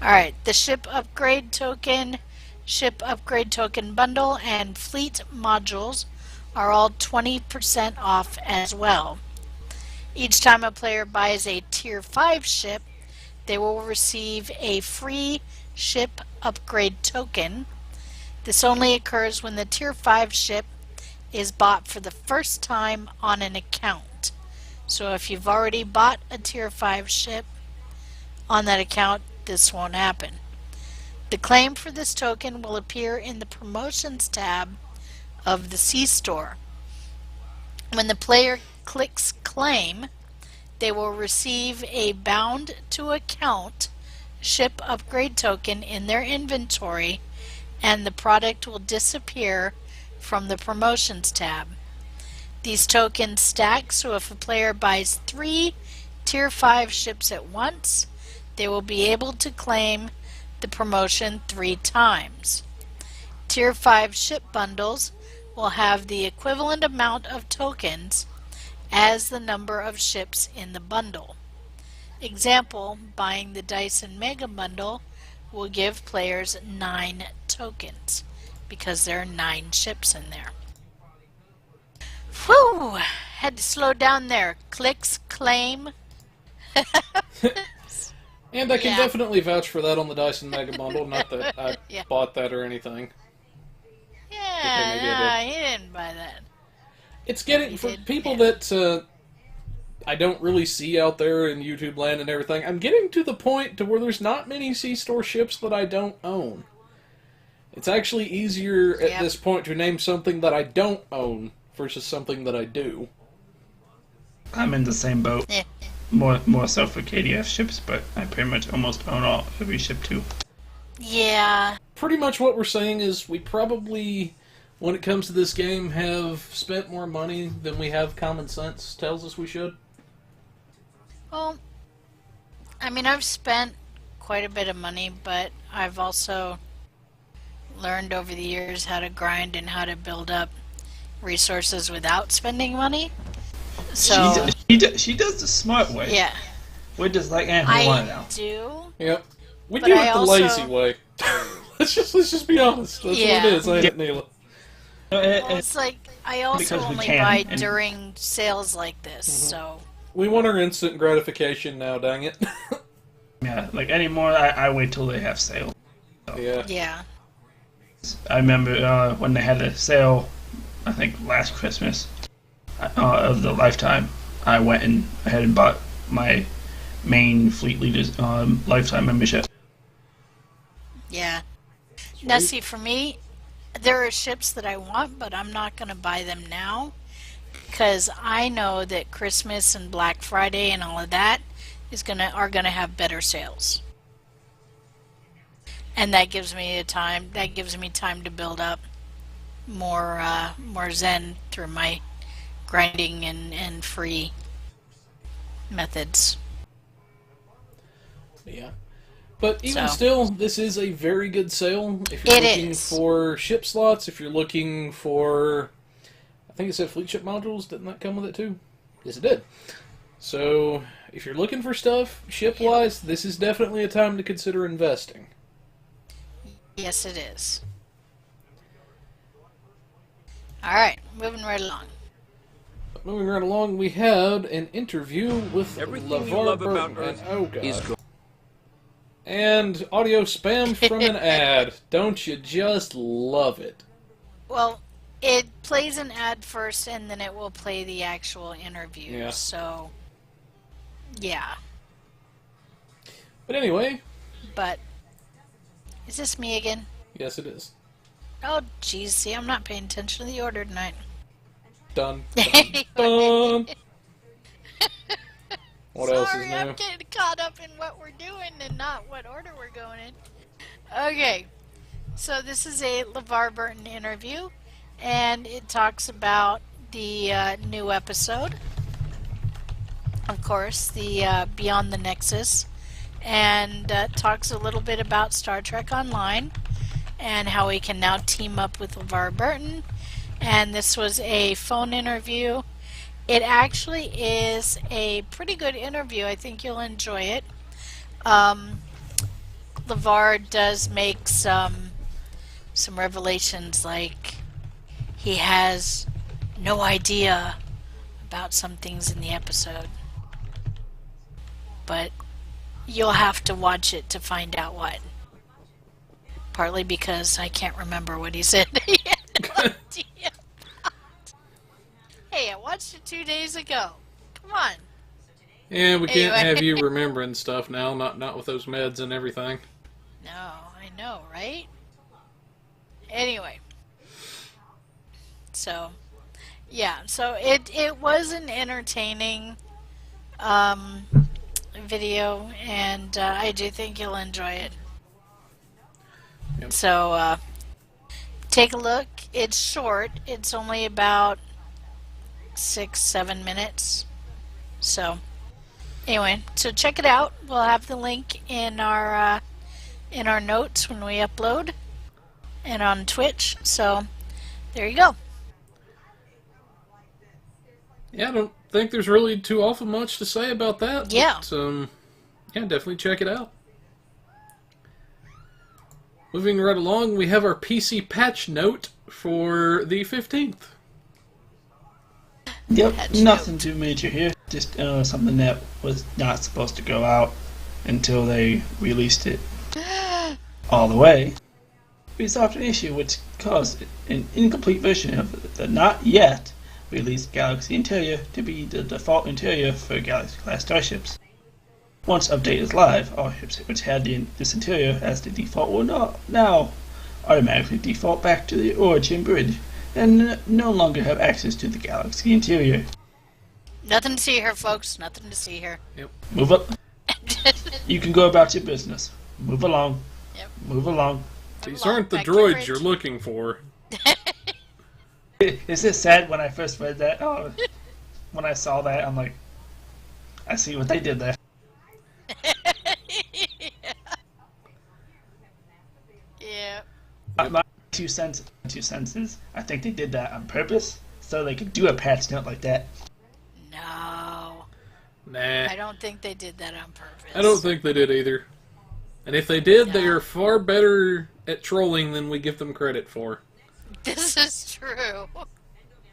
Alright, the ship upgrade token bundle, and fleet modules are all 20% off as well. Each time a player buys a Tier 5 ship, they will receive a free ship upgrade token. This only occurs when the Tier 5 ship is bought for the first time on an account. So if you've already bought a Tier 5 ship on that account, this won't happen. The claim for this token will appear in the Promotions tab of the C-Store. When the player clicks Claim, they will receive a bound to account ship upgrade token in their inventory, and the product will disappear from the Promotions tab. These tokens stack, so if a player buys 3 Tier 5 ships at once, they will be able to claim the promotion 3 times. Tier 5 ship bundles will have the equivalent amount of tokens as the number of ships in the bundle. Example, buying the Dyson Mega Bundle will give players 9 tokens because there are 9 ships in there. Whew! Had to slow down there. Clicks, claim. And I can Yeah. definitely vouch for that on the Dyson Mega Bundle. Not that I Yeah. bought that or anything. Yeah, maybe I no, he didn't buy that. It's getting, You for did, people yeah. that I don't really see out there in YouTube land and everything, I'm getting to the point to where there's not many C-Store ships that I don't own. It's actually easier at Yep. this point to name something that I don't own versus something that I do. I'm in the same boat. Yeah. More so for KDF ships, but I pretty much almost own every ship too. Yeah. Pretty much what we're saying is we probably, when it comes to this game, have spent more money than we have common sense tells us we should. Well, I mean, I've spent quite a bit of money, but I've also learned over the years how to grind and how to build up resources without spending money. So, She does the smart way. yeah, We're just like, we want it I now. do. Yep. We But do I it the also- lazy way. let's just be honest. That's Yeah. what it is, ain't it, Neela? Well, it's like I also Because we only can, buy and- during sales like this, so We want our instant gratification now, dang it. Yeah, like anymore, I wait till they have sale. Yeah. yeah. I remember when they had a sale, I think last Christmas, of the Lifetime, I went ahead and bought my main Fleet Leaders Lifetime membership. Yeah. Now, see, for me, there are ships that I want, but I'm not going to buy them now because I know that Christmas and Black Friday and all of that are gonna have better sales, and that gives me time to build up more Zen through my grinding and free methods. Yeah. But even So. still, this is a very good sale. If you're It looking is. for ship slots, if you're looking for... I think it said fleet ship modules. Didn't that come with it too? Yes, it did. So, if you're looking for stuff, ship-wise, this is definitely a time to consider investing. Yes, it is. All right, moving right along. But moving right along, we had an interview with Everything you LeVar love Burton. about Earth and, oh God. is good. And audio spam from an ad. Don't you just love it? Well, it plays an ad first, and then it will play the actual interview. Yeah. So, yeah. But anyway, But is this me again? yes, it is. Oh, geez. See, I'm not paying attention to the order tonight. Done. Done. Done. What else is Sorry, new? I'm getting caught up in what we're doing and not what order we're going in. Okay, so this is a LeVar Burton interview, and it talks about the new episode. Of course, the Beyond the Nexus, and talks a little bit about Star Trek Online and how we can now team up with LeVar Burton. And this was a phone interview. It actually is a pretty good interview. I think you'll enjoy it. LeVar does make some revelations, like he has no idea about some things in the episode. But you'll have to watch it to find out what. Partly because I can't remember what he said. He had no idea about. Hey, I watched it 2 days ago. Come on. Yeah, we can't Anyway. have you remembering stuff now, not with those meds and everything. No, I know, right? Anyway. So, yeah. So it was an entertaining video, and I do think you'll enjoy it. Yep. So, take a look. It's short. It's only about 6-7 minutes. So, anyway, so check it out. We'll have the link in our notes when we upload, and on Twitch. So, there you go. Yeah, I don't think there's really too awful much to say about that. Yeah. But, yeah, definitely check it out. Moving right along, we have our PC patch note for the 15th. Yep, Patch nothing note. too major here. Just something that was not supposed to go out until they released it all the way. We solved an issue which caused an incomplete version of the not yet released Galaxy interior to be the default interior for Galaxy-class starships. Once update is live, all ships which had this interior as the default will now automatically default back to the origin bridge and no longer have access to the Galaxy interior. Nothing to see here, folks. Nothing to see here. Yep. Move up. You can go about your business. Move along. Yep. Move along. These aren't the Back to droids bridge. you're looking for. Is it sad when I first read that? Oh, when I saw that, I'm like, I see what they did there. Yeah. My two cents is, I think they did that on purpose so they could do a patch note like that. No. Nah, I don't think they did that on purpose. I don't think they did either. And if they did, they No. are far better at trolling than we give them credit for. This is true.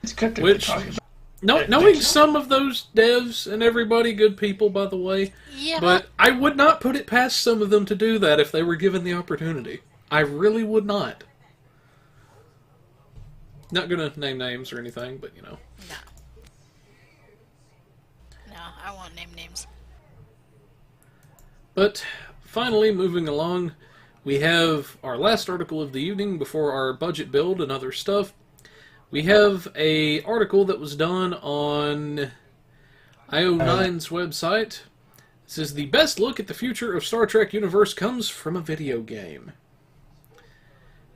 It's cryptic Which- talking about. Knowing some of those devs and everybody, good people, by the way, Yeah. but I would not put it past some of them to do that if they were given the opportunity. I really would not. Not gonna name names or anything, but you know. No. No, I won't name names. But finally, moving along, we have our last article of the evening before our budget build and other stuff. We have a article that was done on IO9's website. It says, the best look at the future of Star Trek universe comes from a video game.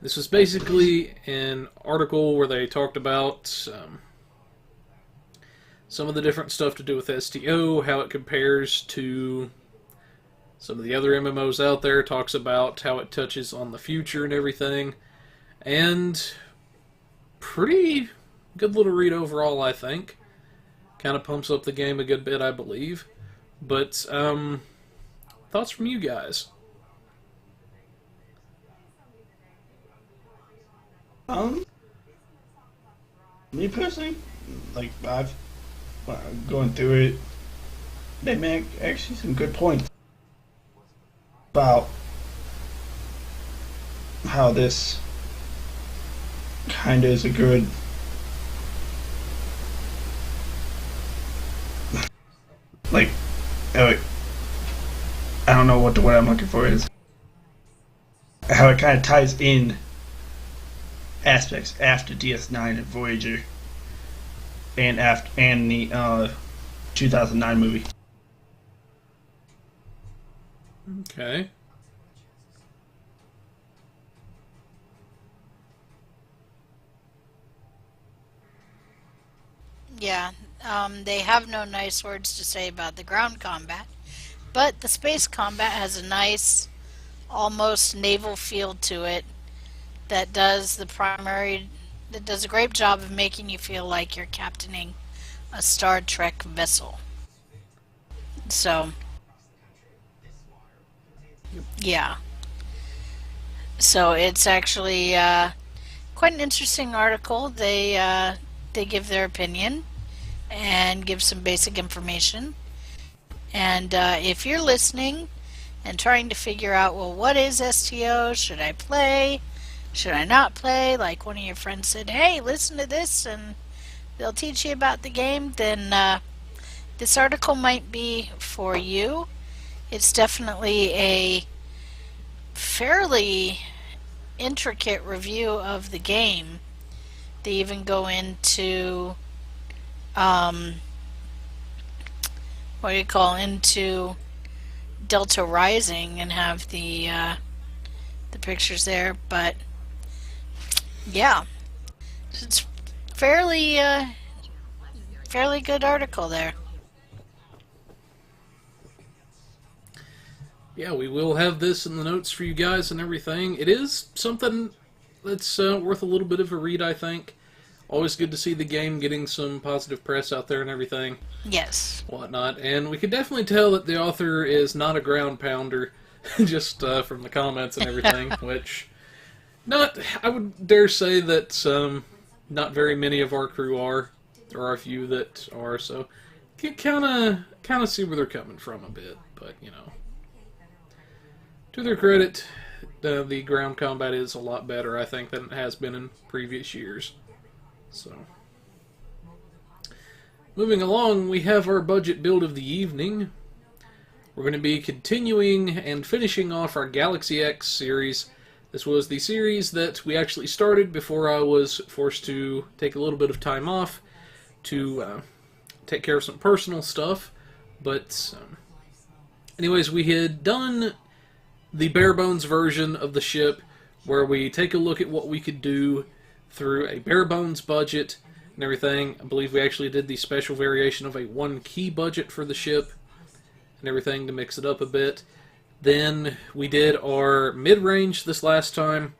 This was basically an article where they talked about some of the different stuff to do with STO, how it compares to some of the other MMOs out there, talks about how it touches on the future and everything. And pretty good little read overall, I think. Kind of pumps up the game a good bit, I believe. But, thoughts from you guys? Me personally, like I've going through it, they make actually some good points about how this kind of is a good like I don't know what the word I'm looking for is, how it kind of ties in aspects after DS9 and Voyager and the 2009 movie. Okay. Yeah, they have no nice words to say about the ground combat, but the space combat has a nice, almost naval feel to it that does a great job of making you feel like you're captaining a Star Trek vessel. So, yeah. So it's actually quite an interesting article. They give their opinion and give some basic information. And if you're listening and trying to figure out, well, what is STO? Should I play? Should I not play? Like one of your friends said, hey, listen to this and they'll teach you about the game, then this article might be for you. It's definitely a fairly intricate review of the game. They even go into into Delta Rising and have the pictures there, but yeah, it's fairly good article there. Yeah, we will have this in the notes for you guys and everything. It is something that's worth a little bit of a read, I think. Always good to see the game getting some positive press out there and everything, Yes. whatnot. And we could definitely tell that the author is not a ground pounder, just from the comments and everything, which, I would dare say that not very many of our crew are. There are a few that are, so you can kind of see where they're coming from a bit, but, you know. To their credit, the ground combat is a lot better, I think, than it has been in previous years. So, moving along, we have our budget build of the evening. We're going to be continuing and finishing off our Galaxy X series. This was the series that we actually started before I was forced to take a little bit of time off to take care of some personal stuff. But, anyways, we had done the bare bones version of the ship where we take a look at what we could do through a bare bones budget and everything. I believe we actually did the special variation of a 1-key budget for the ship and everything to mix it up a bit. Then we did our mid-range this last time,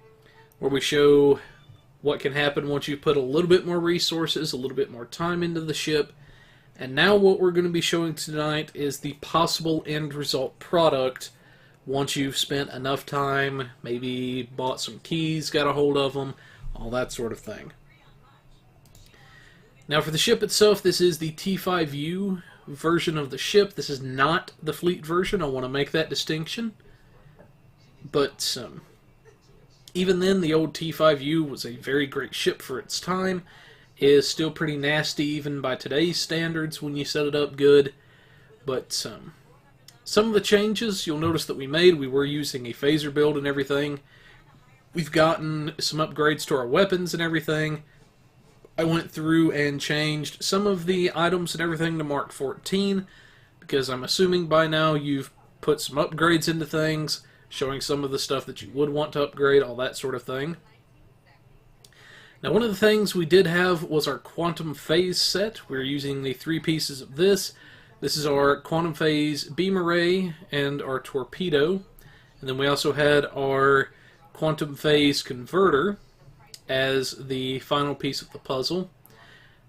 where we show what can happen once you put a little bit more resources, a little bit more time into the ship. And now what we're going to be showing tonight is the possible end result product once you've spent enough time, maybe bought some keys, got a hold of them, all that sort of thing. Now for the ship itself, this is the T5U version of the ship. This is not the fleet version. I want to make that distinction. But even then, the old T5U was a very great ship for its time. It is still pretty nasty even by today's standards when you set it up good. But some of the changes you'll notice that we made, we were using a phaser build and everything. We've gotten some upgrades to our weapons and everything. I went through and changed some of the items and everything to Mark 14, because I'm assuming by now you've put some upgrades into things, showing some of the stuff that you would want to upgrade, all that sort of thing. Now one of the things we did have was our Quantum Phase set. We're using the 3 pieces of this. This is our Quantum Phase beam array and our torpedo. And then we also had our Quantum Phase converter as the final piece of the puzzle.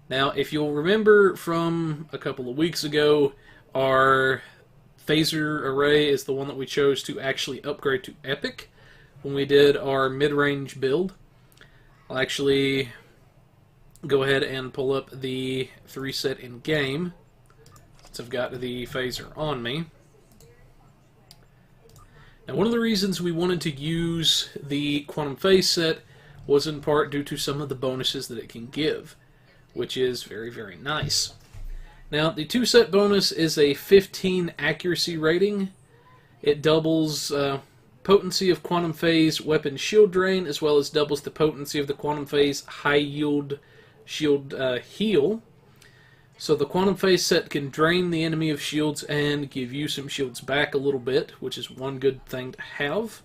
Now, if you'll remember from a couple of weeks ago, our phaser array is the one that we chose to actually upgrade to Epic when we did our mid-range build. I'll actually go ahead and pull up the 3 set in game, since I've got the phaser on me. Now, one of the reasons we wanted to use the Quantum Phase set was in part due to some of the bonuses that it can give, which is very, very nice. Now, the 2 set bonus is a 15 accuracy rating. It doubles potency of Quantum Phase weapon shield drain, as well as doubles the potency of the Quantum Phase high yield shield heal. So the Quantum Phase set can drain the enemy of shields and give you some shields back a little bit, which is one good thing to have.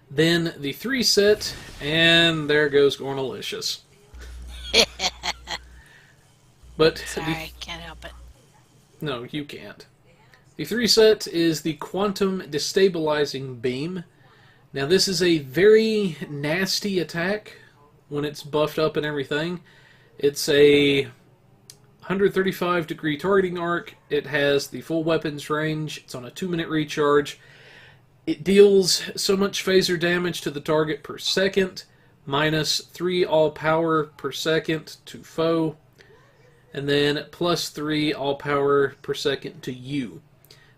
Then the 3 set, and there goes Gornalicious. But Sorry, can't help it. no, you can't. The 3 set is the Quantum Destabilizing Beam. Now this is a very nasty attack when it's buffed up and everything. It's a 135 degree targeting arc. It has the full weapons range. It's on a 2-minute recharge. It deals so much phaser damage to the target per second, minus 3 all power per second to foe, and then plus 3 all power per second to you.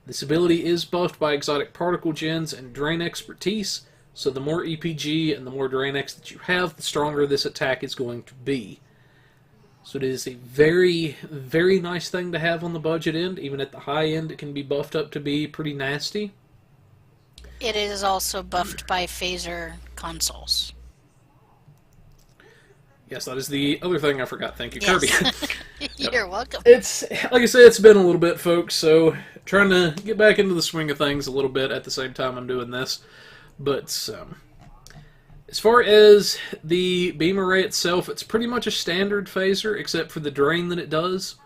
This ability is buffed by exotic particle gens and drain expertise, so the more EPG and the more drain X that you have, the stronger this attack is going to be. So it is a very, very nice thing to have on the budget end. Even at the high end, it can be buffed up to be pretty nasty. It is also buffed by phaser consoles. Yes, that is the other thing I forgot. Thank you, Yes. Kirby. You're welcome. It's, like I said, it's been a little bit, folks, so trying to get back into the swing of things a little bit at the same time I'm doing this. But as far as the beam array itself, it's pretty much a standard phaser, except for the drain that it does.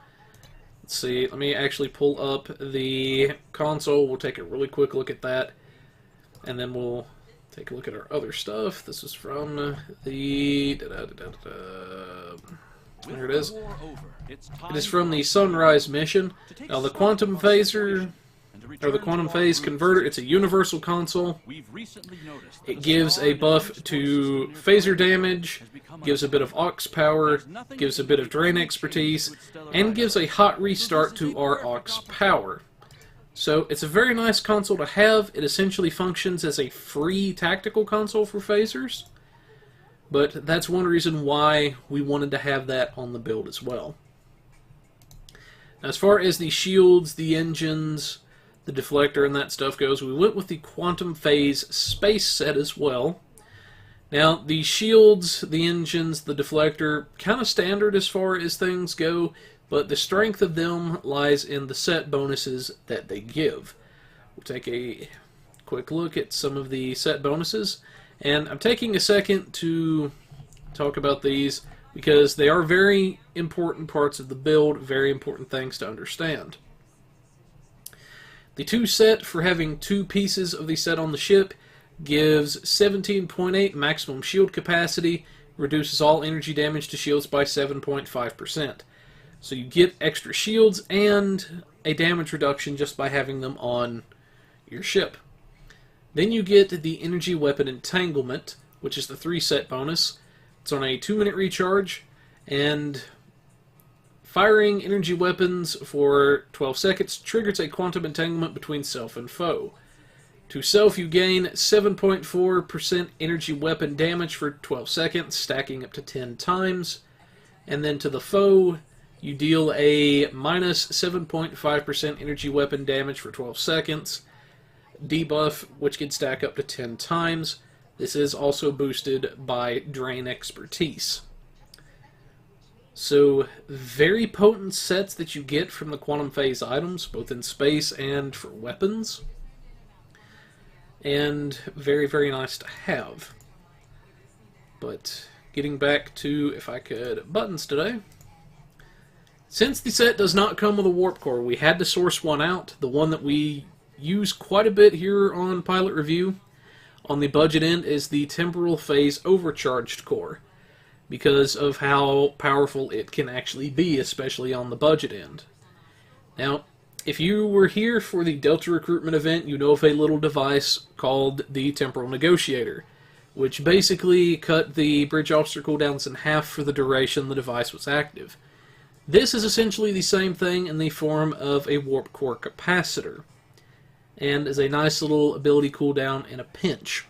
Let's see, let me actually pull up the console. We'll take a really quick look at that, and then we'll take a look at our other stuff. This is from the... There it is. It is from the Sunrise mission. Now the Quantum Phaser, or the Quantum Phase Converter, it's a universal console. It gives a buff to phaser damage, gives a bit of aux power, gives a bit of drain expertise, and gives a hot restart to our aux power. So it's a very nice console to have. It essentially functions as a free tactical console for phasers. But that's one reason why we wanted to have that on the build as well. Now, as far as the shields, the engines, the deflector, and that stuff goes, we went with the Quantum Phase Space set as well. Now, the shields, the engines, the deflector, kind of standard as far as things go, but the strength of them lies in the set bonuses that they give. We'll take a quick look at some of the set bonuses. And I'm taking a second to talk about these because they are very important parts of the build, very important things to understand. The 2 set for having 2 pieces of the set on the ship gives 17.8 maximum shield capacity, reduces all energy damage to shields by 7.5%. So you get extra shields and a damage reduction just by having them on your ship. Then you get the Energy Weapon Entanglement, which is the 3 set bonus. It's on a 2-minute recharge, and firing energy weapons for 12 seconds triggers a quantum entanglement between self and foe. To self, you gain 7.4% energy weapon damage for 12 seconds, stacking up to 10 times. And then to the foe, you deal a minus 7.5% energy weapon damage for 12 seconds. Debuff, which can stack up to 10 times. This is also boosted by Drain Expertise. So, very potent sets that you get from the Quantum Phase items, both in space and for weapons. And very, very nice to have. But, getting back to, if I could, buttons today. Since the set does not come with a warp core, we had to source one out. The one that we use quite a bit here on Pilot Review on the budget end is the Temporal Phase Overcharged core, because of how powerful it can actually be, especially on the budget end. Now, if you were here for the Delta recruitment event, you know of a little device called the Temporal Negotiator, which basically cut the bridge officer cooldowns in half for the duration the device was active. This is essentially the same thing in the form of a warp core capacitor, and is a nice little ability cooldown in a pinch.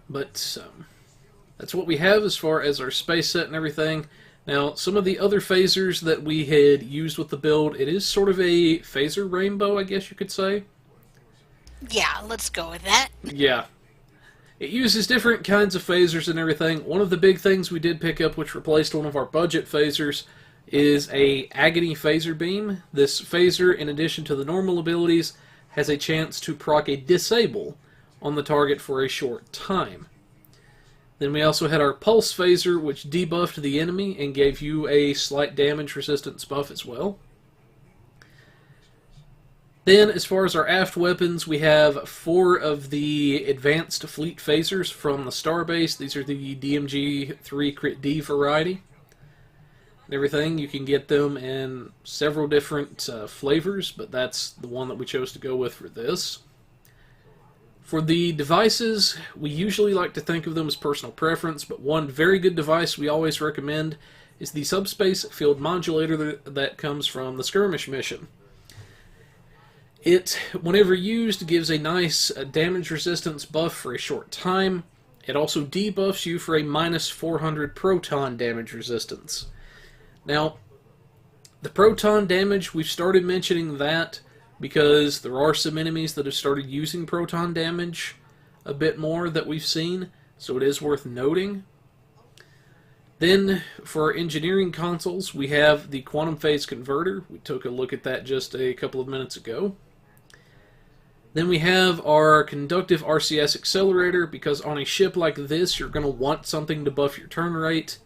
But that's what we have as far as our space set and everything. Now, some of the other phasers that we had used with the build, it is sort of a phaser rainbow, I guess you could say. Yeah, let's go with that. Yeah. It uses different kinds of phasers and everything. One of the big things we did pick up, which replaced one of our budget phasers, is a Agony Phaser Beam. This phaser, in addition to the normal abilities, has a chance to proc a Disable on the target for a short time. Then we also had our Pulse Phaser, which debuffed the enemy and gave you a slight damage resistance buff as well. Then, as far as our aft weapons, we have 4 of the Advanced Fleet Phasers from the Starbase. These are the DMG-3 Crit D variety. And everything, you can get them in several different flavors, but that's the one that we chose to go with for this. For the devices, we usually like to think of them as personal preference, but one very good device we always recommend is the Subspace Field Modulator that comes from the Skirmish mission. It, whenever used, gives a nice damage resistance buff for a short time. It also debuffs you for a minus 400 proton damage resistance. Now, the proton damage, we've started mentioning that because there are some enemies that have started using proton damage a bit more that we've seen, so it is worth noting. Then, for our engineering consoles, we have the Quantum Phase Converter. We took a look at that just a couple of minutes ago. Then we have our Conductive RCS Accelerator, because on a ship like this, you're going to want something to buff your turn rate,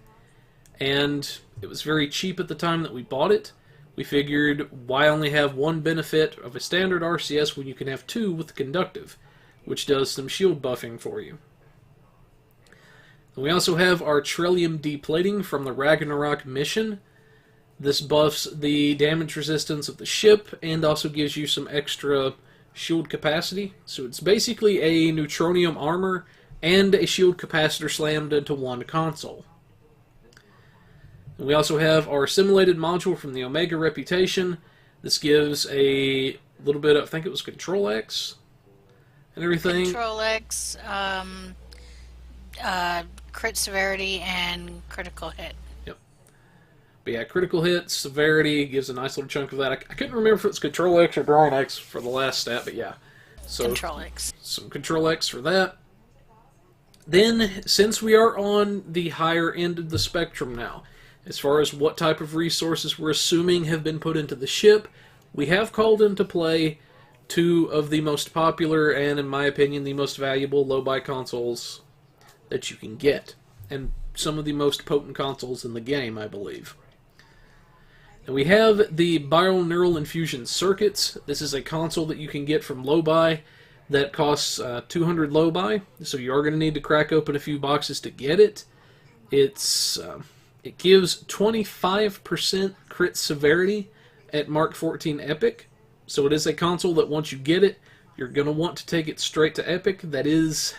and it was very cheap at the time that we bought it. We figured, why only have one benefit of a standard RCS when you can have 2 with the Conductive? which does some shield buffing for you. And we also have our Trillium Deplating from the Ragnarok mission. This buffs the damage resistance of the ship and also gives you some extra shield capacity. So it's basically a neutronium armor and a shield capacitor slammed into one console. And we also have our simulated module from the Omega Reputation. This gives a little bit of, I think it was Control X and everything. Control X, crit severity, and critical hit. Yep. But yeah, critical hit, severity gives a nice little chunk of that. I couldn't remember if it's Control X or Drawing X for the last stat, but yeah. So Control X. some Control X for that. Then, since we are on the higher end of the spectrum now, as far as what type of resources we're assuming have been put into the ship, we have called into play two of the most popular and, in my opinion, the most valuable low-buy consoles that you can get. And some of the most potent consoles in the game, I believe. And we have the Biral Neural Infusion Circuits. This is a console that you can get from low-buy that costs 200 low-buy, so you are going to need to crack open a few boxes to get it. It gives 25% crit severity at Mark 14 Epic, so it is a console that once you get it, you're going to want to take it straight to Epic. That is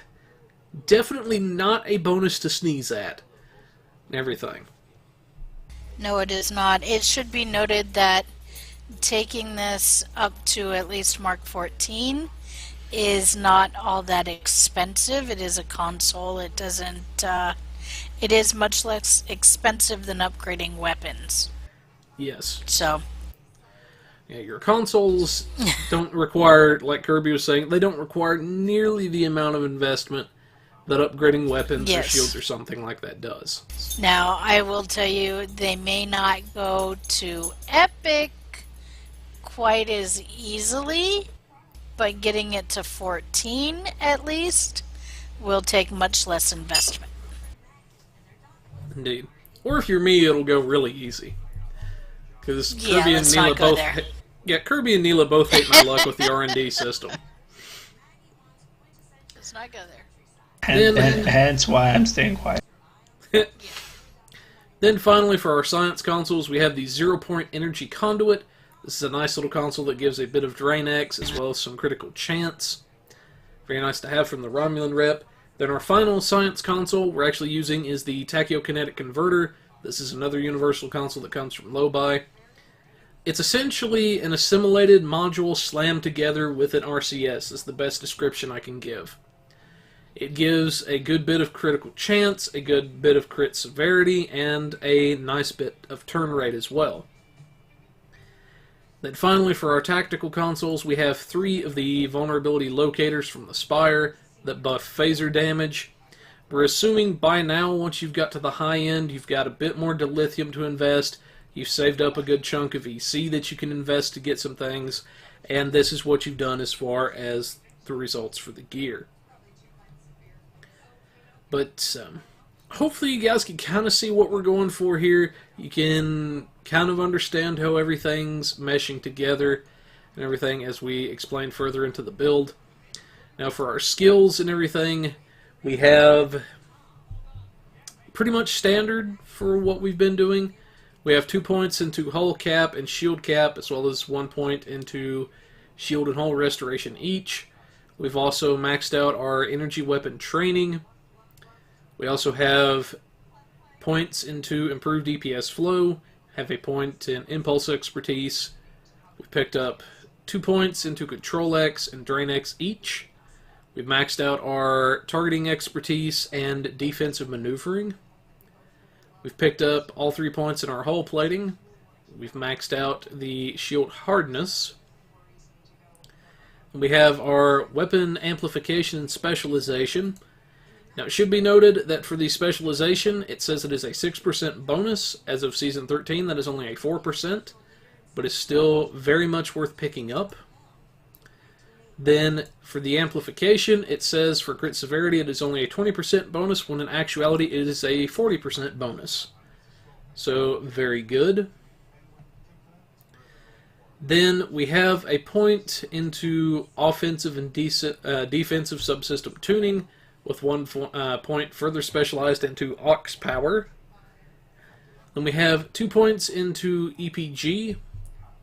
definitely not a bonus to sneeze at and everything. No, it is not. It should be noted that taking this up to at least Mark 14 is not all that expensive. It is a console. It doesn't. It is much less expensive than upgrading weapons. Yes. So. Yeah, your consoles don't require, like Kirby was saying, they don't require nearly the amount of investment that upgrading weapons or shields or something like that does. Now, I will tell you, they may not go to Epic quite as easily, but getting it to 14 at least will take much less investment. Indeed. Or if you're me, it'll go really easy. Because Kirby and Neela both... Kirby and Neela both hate my luck with the R&D system. Let's not go there. And hence why I'm staying quiet. Then finally, for our science consoles, we have the 0-point energy conduit. This is a nice little console that gives a bit of Drain X as well as some critical chance. Very nice to have from the Romulan rep. Then our final science console we're actually using is the Tachyokinetic Converter. This is another universal console that comes from low-buy. It's essentially an assimilated module slammed together with an RCS, is the best description I can give. It gives a good bit of critical chance, a good bit of crit severity, and a nice bit of turn rate as well. Then finally, for our tactical consoles, we have 3 of the vulnerability locators from the Spire that buff phaser damage. We're assuming by now, once you've got to the high end, you've got a bit more dilithium to invest, you've saved up a good chunk of EC that you can invest to get some things, and this is what you've done as far as the results for the gear. But hopefully you guys can kind of see what we're going for here. You can kind of understand how everything's meshing together and everything as we explain further into the build. Now for our skills and everything, we have pretty much standard for what we've been doing. We have 2 points into hull cap and shield cap, as well as 1 point into shield and hull restoration each. We've also maxed out our energy weapon training. We also have points into improved DPS flow, have a point in impulse expertise. We've picked up 2 points into Control X and Drain X each. We've maxed out our targeting expertise and defensive maneuvering. We've picked up all 3 points in our hull plating. We've maxed out the shield hardness. And we have our weapon amplification and specialization. Now it should be noted that for the specialization, it says it is a 6% bonus. As of Season 13, that is only a 4%, but it's still very much worth picking up. Then, for the amplification, it says for crit severity it is only a 20% bonus, when in actuality it is a 40% bonus. So, very good. Then we have a point into offensive and defensive subsystem tuning, with one point further specialized into aux power. Then we have 2 points into EPG,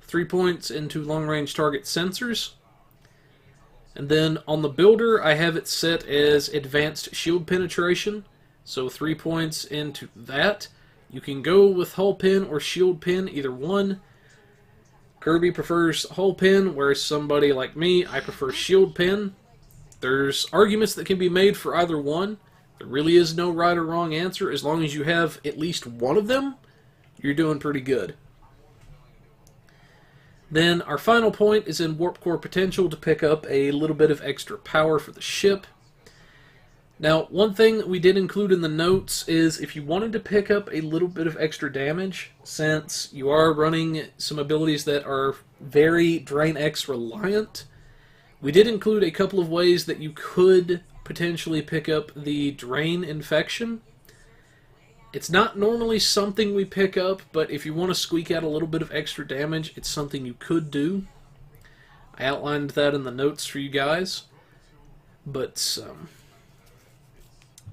3 points into long-range target sensors. And then on the builder, I have it set as advanced shield penetration, so 3 points into that. You can go with hull pin or shield pin, either one. Kirby prefers hull pin, whereas somebody like me, I prefer shield pin. There's arguments that can be made for either one. There really is no right or wrong answer. As long as you have at least one of them, you're doing pretty good. Then our final point is in warp core potential to pick up a little bit of extra power for the ship. Now, one thing that we did include in the notes is if you wanted to pick up a little bit of extra damage, since you are running some abilities that are very Drain X reliant, we did include a couple of ways that you could potentially pick up the Drain infection. It's not normally something we pick up, but if you want to squeak out a little bit of extra damage, it's something you could do. I outlined that in the notes for you guys. But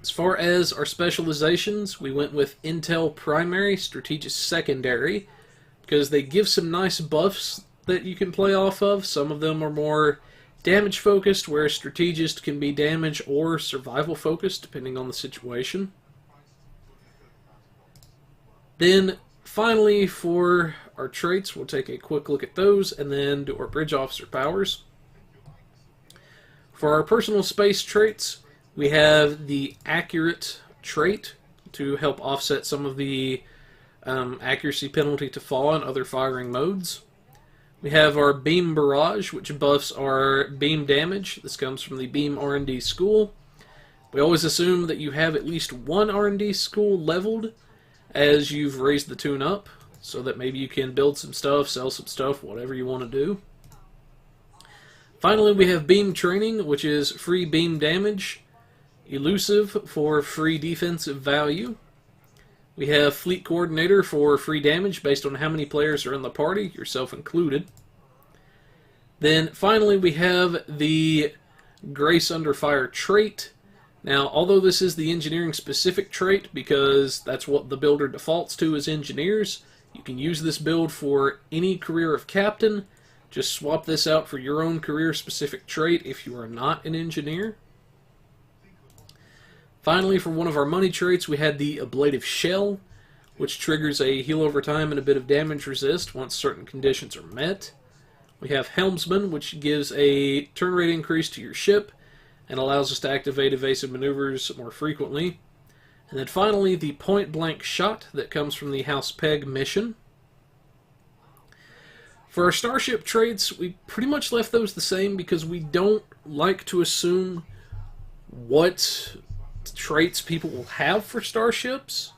as far as our specializations, we went with Intel Primary, Strategist Secondary, because they give some nice buffs that you can play off of. Some of them are more damage focused, whereas Strategist can be damage or survival focused, depending on the situation. Then, finally, for our traits, we'll take a quick look at those and then do our Bridge Officer powers. For our personal space traits, we have the Accurate trait to help offset some of the accuracy penalty to fall in other firing modes. We have our Beam Barrage, which buffs our beam damage. This comes from the Beam R&D school. We always assume that you have at least one R&D school leveled as you've raised the tune up, so that maybe you can build some stuff, sell some stuff, whatever you want to do. Finally, we have Beam Training, which is free beam damage, Elusive for free defensive value. We have Fleet Coordinator for free damage based on how many players are in the party, yourself included. Then finally we have the Grace Under Fire trait. Now, although this is the engineering specific trait, because that's what the builder defaults to as engineers, you can use this build for any career of captain. Just swap this out for your own career specific trait if you are not an engineer. Finally, for one of our money traits, we had the Ablative Shell, which triggers a heal over time and a bit of damage resist once certain conditions are met. We have Helmsman, which gives a turn rate increase to your ship and allows us to activate evasive maneuvers more frequently. And then finally, the Point Blank Shot that comes from the House Peg mission. For our Starship traits, we pretty much left those the same because we don't like to assume what traits people will have for starships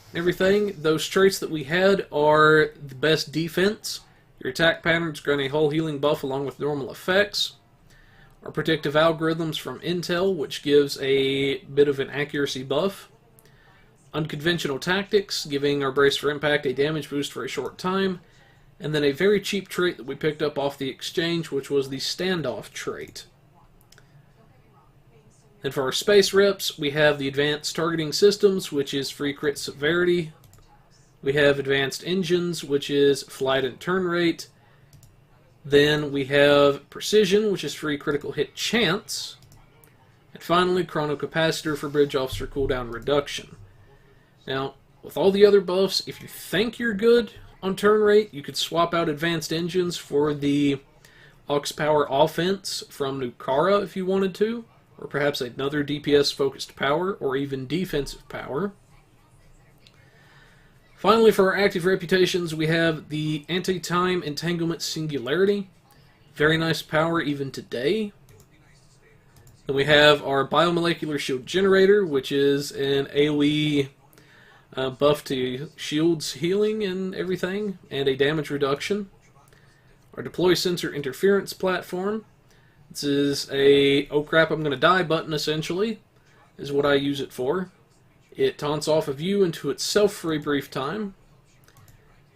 and everything. Those traits that we had are the best defense. Your attack patterns grant a hull healing buff along with normal effects. Our predictive algorithms from Intel, which gives a bit of an accuracy buff. Unconventional tactics, giving our brace for impact a damage boost for a short time. And then a very cheap trait that we picked up off the exchange, which was the standoff trait. And for our space reps, we have the advanced targeting systems, which is free crit severity. We have advanced engines, which is flight and turn rate. Then we have precision, which is free critical hit chance. And finally, chronocapacitor for bridge officer cooldown reduction. Now, with all the other buffs, if you think you're good on turn rate, you could swap out advanced engines for the aux power offense from Nukara if you wanted to, or perhaps another DPS focused power, or even defensive power. Finally, for our active reputations, we have the Anti-Time Entanglement Singularity. Very nice power even today. Then we have our Biomolecular Shield Generator, which is an AoE buff to shields healing and everything, and a damage reduction. Our Deploy Sensor Interference Platform. This is a oh crap I'm gonna die button, essentially, is what I use it for. It taunts off a view into itself for a brief time.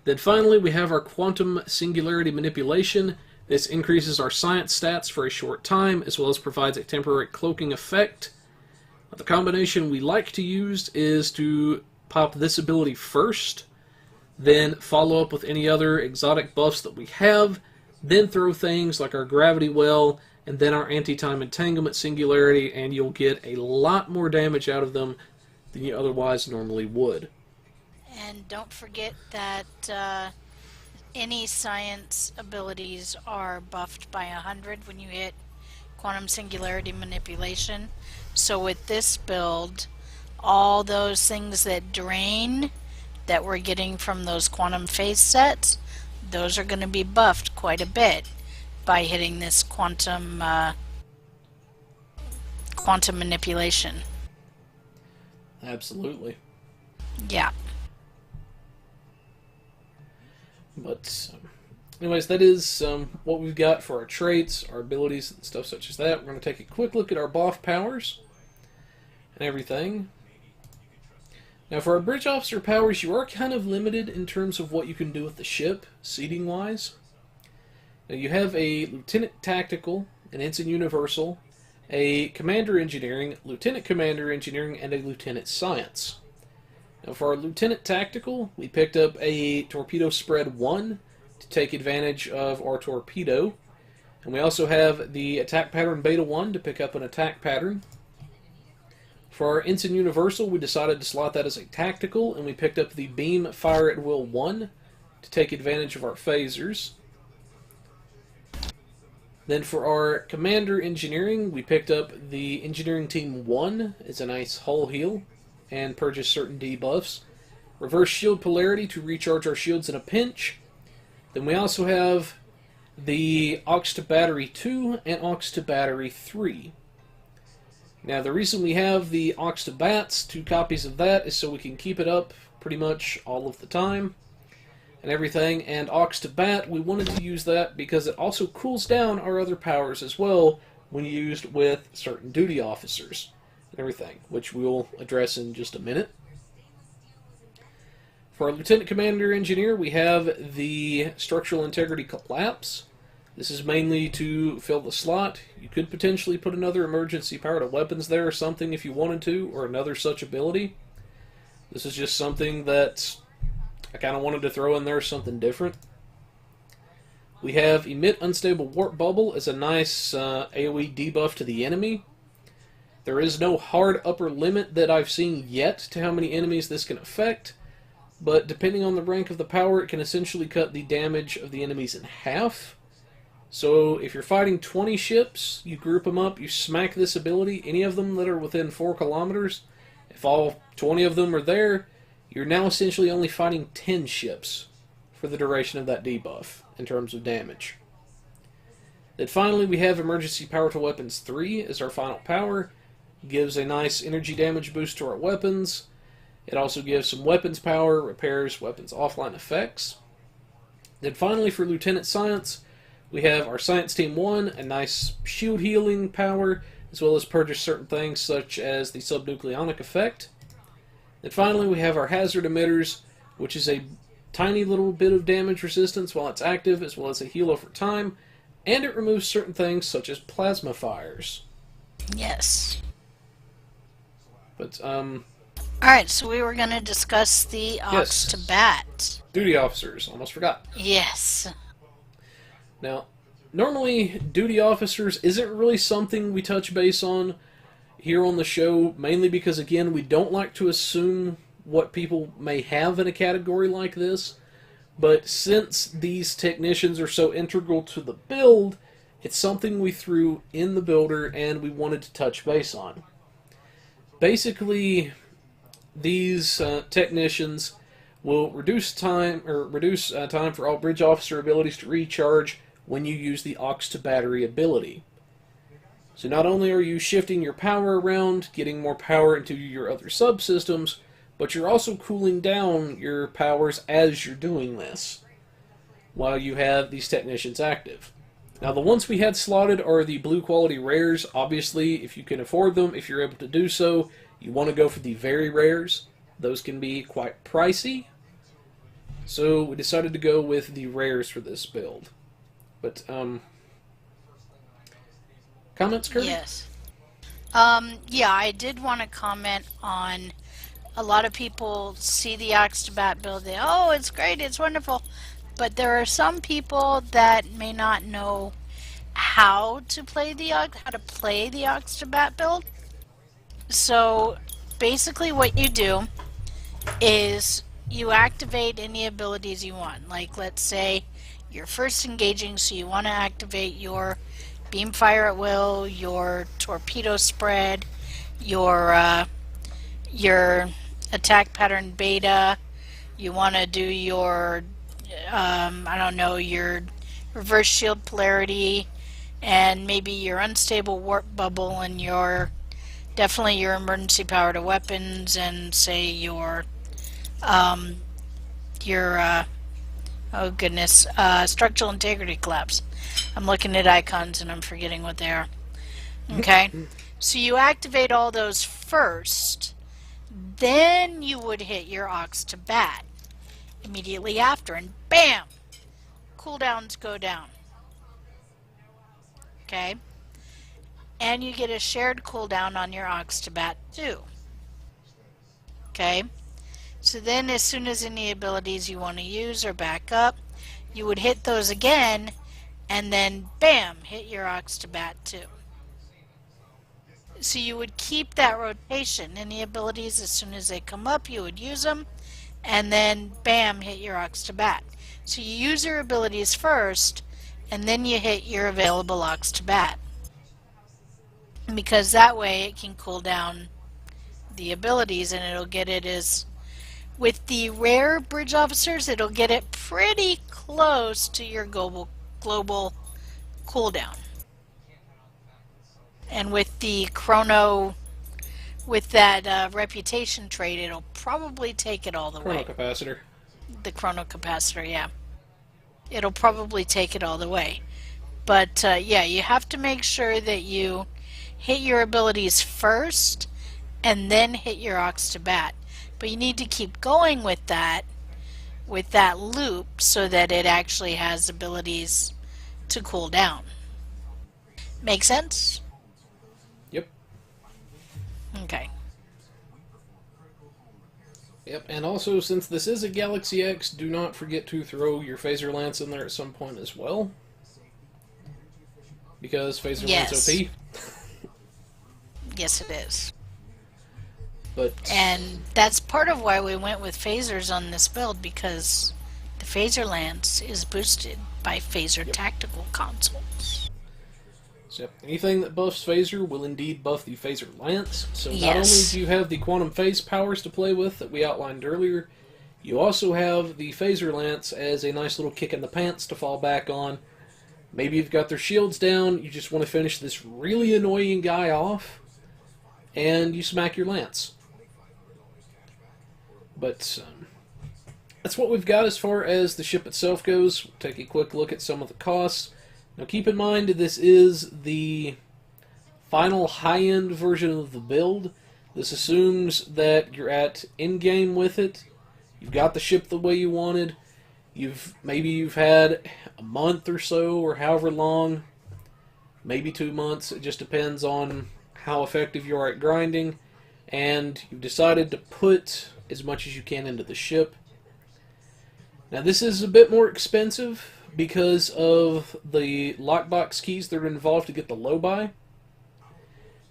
Then finally, we have our Quantum Singularity Manipulation. This increases our science stats for a short time, as well as provides a temporary cloaking effect. The combination we like to use is to pop this ability first, then follow up with any other exotic buffs that we have, then throw things like our Gravity Well, and then our Anti-Time Entanglement Singularity, and you'll get a lot more damage out of them than you otherwise normally would. And don't forget that any science abilities are buffed by 100 when you hit Quantum Singularity Manipulation. So with this build, all those things that drain that we're getting from those quantum phase sets, those are going to be buffed quite a bit by hitting this quantum manipulation. Absolutely. Yeah. But anyways, that is what we've got for our traits, our abilities, and stuff such as that. We're going to take a quick look at our buff powers and everything. Now for our bridge officer powers, you are kind of limited in terms of what you can do with the ship, seating-wise. Now you have a Lieutenant Tactical, an Ensign Universal, a Commander Engineering, Lieutenant Commander Engineering, and a Lieutenant Science. Now for our Lieutenant Tactical, we picked up a Torpedo Spread 1 to take advantage of our torpedo. And we also have the Attack Pattern Beta 1 to pick up an attack pattern. For our Ensign Universal, we decided to slot that as a tactical, and we picked up the Beam Fire at Will 1 to take advantage of our phasers. Then for our Commander Engineering, we picked up the Engineering Team 1 as a nice hull heal and purchased certain debuffs. Reverse Shield Polarity to recharge our shields in a pinch. Then we also have the Aux to Battery 2 and Aux to Battery 3. Now the reason we have the Aux to Bats, 2 copies of that, is so we can keep it up pretty much all of the time and everything. And Aux to Bat, we wanted to use that because it also cools down our other powers as well when used with certain duty officers and everything, which we'll address in just a minute. For our Lieutenant Commander Engineer, we have the Structural Integrity Collapse. This is mainly to fill the slot. You could potentially put another emergency power to weapons there or something if you wanted to, or another such ability. This is just something that I kind of wanted to throw in there, something different. We have Emit Unstable Warp Bubble as a nice AoE debuff to the enemy. There is no hard upper limit that I've seen yet to how many enemies this can affect, but depending on the rank of the power, it can essentially cut the damage of the enemies in half. So if you're fighting 20 ships, you group them up, you smack this ability, any of them that are within 4 kilometers, if all 20 of them are there, you're now essentially only fighting 10 ships for the duration of that debuff in terms of damage. Then finally we have Emergency Power to Weapons 3 as our final power. It gives a nice energy damage boost to our weapons. It also gives some weapons power, repairs weapons offline effects. Then finally for Lieutenant Science, we have our Science Team 1, a nice shield healing power, as well as purchase certain things such as the subnucleonic effect. And finally we have our Hazard Emitters, which is a tiny little bit of damage resistance while it's active, as well as a heal over time, and it removes certain things such as plasma fires. Yes. But, Alright, so we were going to discuss the Aux to Bat. Duty officers, almost forgot. Yes. Now, normally, duty officers isn't really something we touch base on here on the show, mainly because, again, we don't like to assume what people may have in a category like this. But since these technicians are so integral to the build, it's something we threw in the builder and we wanted to touch base on. Basically, these technicians will reduce time for all bridge officer abilities to recharge when you use the Aux to Battery ability. So not only are you shifting your power around, getting more power into your other subsystems, but you're also cooling down your powers as you're doing this, while you have these technicians active. Now the ones we had slotted are the blue quality rares. Obviously, if you can afford them, if you're able to do so, you want to go for the very rares. Those can be quite pricey, So we decided to go with the rares for this build. But, comments, Kirby? Yes. Yeah, I did want to comment on a lot of people see the Ox to Bat build. Oh, it's great, it's wonderful. But there are some people that may not know how to play the Ox to Bat build. So basically what you do is you activate any abilities you want. Like, let's say you're first engaging, so you want to activate your beam fire at will, your torpedo spread, your attack pattern beta. You want to do your I don't know, your reverse shield polarity, and maybe your unstable warp bubble, and definitely your emergency power to weapons, and say your oh goodness, structural integrity collapse. I'm looking at icons and I'm forgetting what they are. Okay, so you activate all those first, then you would hit your Ox to Bat immediately after, and bam, cooldowns go down. Okay, and you get a shared cooldown on your Ox to Bat too. Okay, so then as soon as any abilities you want to use are back up, you would hit those again, and then bam, hit your Ox to Bat too. So you would keep that rotation. Any abilities, as soon as they come up, you would use them, and then bam, hit your Ox to Bat. So you use your abilities first, and then you hit your available Ox to Bat. Because that way it can cool down the abilities, and it'll get it as, with the rare bridge officers, it'll get it pretty close to your global cooldown. And with the chrono, with that reputation trait, it'll probably take it all the way. Chrono capacitor. The chrono capacitor, yeah. It'll probably take it all the way. But yeah, you have to make sure that you hit your abilities first and then hit your Ox to Bat. But you need to keep going with that loop so that it actually has abilities to cool down. Make sense? Yep. Okay. Yep, and also, since this is a Galaxy X, do not forget to throw your Phaser Lance in there at some point as well. Because Phaser Lance OP. Yes, it is. But And that's part of why we went with phasers on this build, because the Phaser Lance is boosted by Phaser Tactical Consoles. so anything that buffs Phaser will indeed buff the Phaser Lance. So not Yes. only do you have the Quantum Phase powers to play with that we outlined earlier, you also have the Phaser Lance as a nice little kick in the pants to fall back on. Maybe you've got their shields down, you just want to finish this really annoying guy off, and you smack your Lance. But that's what we've got as far as the ship itself goes. We'll take a quick look at some of the costs. Now keep in mind this is the final high-end version of the build. This assumes that you're at in-game with it. You've got the ship the way you wanted. Maybe you've had a month or so, or however long, maybe 2 months. It just depends on how effective you are at grinding. And you've decided to put as much as you can into the ship. Now this is a bit more expensive because of the lockbox keys that are involved to get the low buy.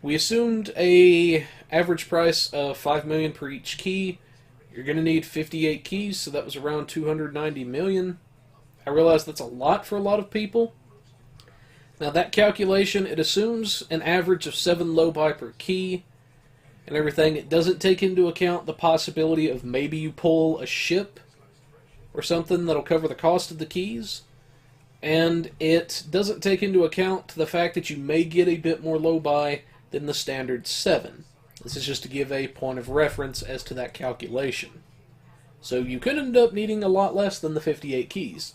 We assumed a average price of $5 million per each key. You're going to need 58 keys, so that was around $290 million. I realize that's a lot for a lot of people. Now that calculation, it assumes an average of 7 low buy per key and everything. It doesn't take into account the possibility of maybe you pull a ship or something that'll cover the cost of the keys. And it doesn't take into account the fact that you may get a bit more low buy than the standard 7. This is just to give a point of reference as to that calculation. So you could end up needing a lot less than the 58 keys.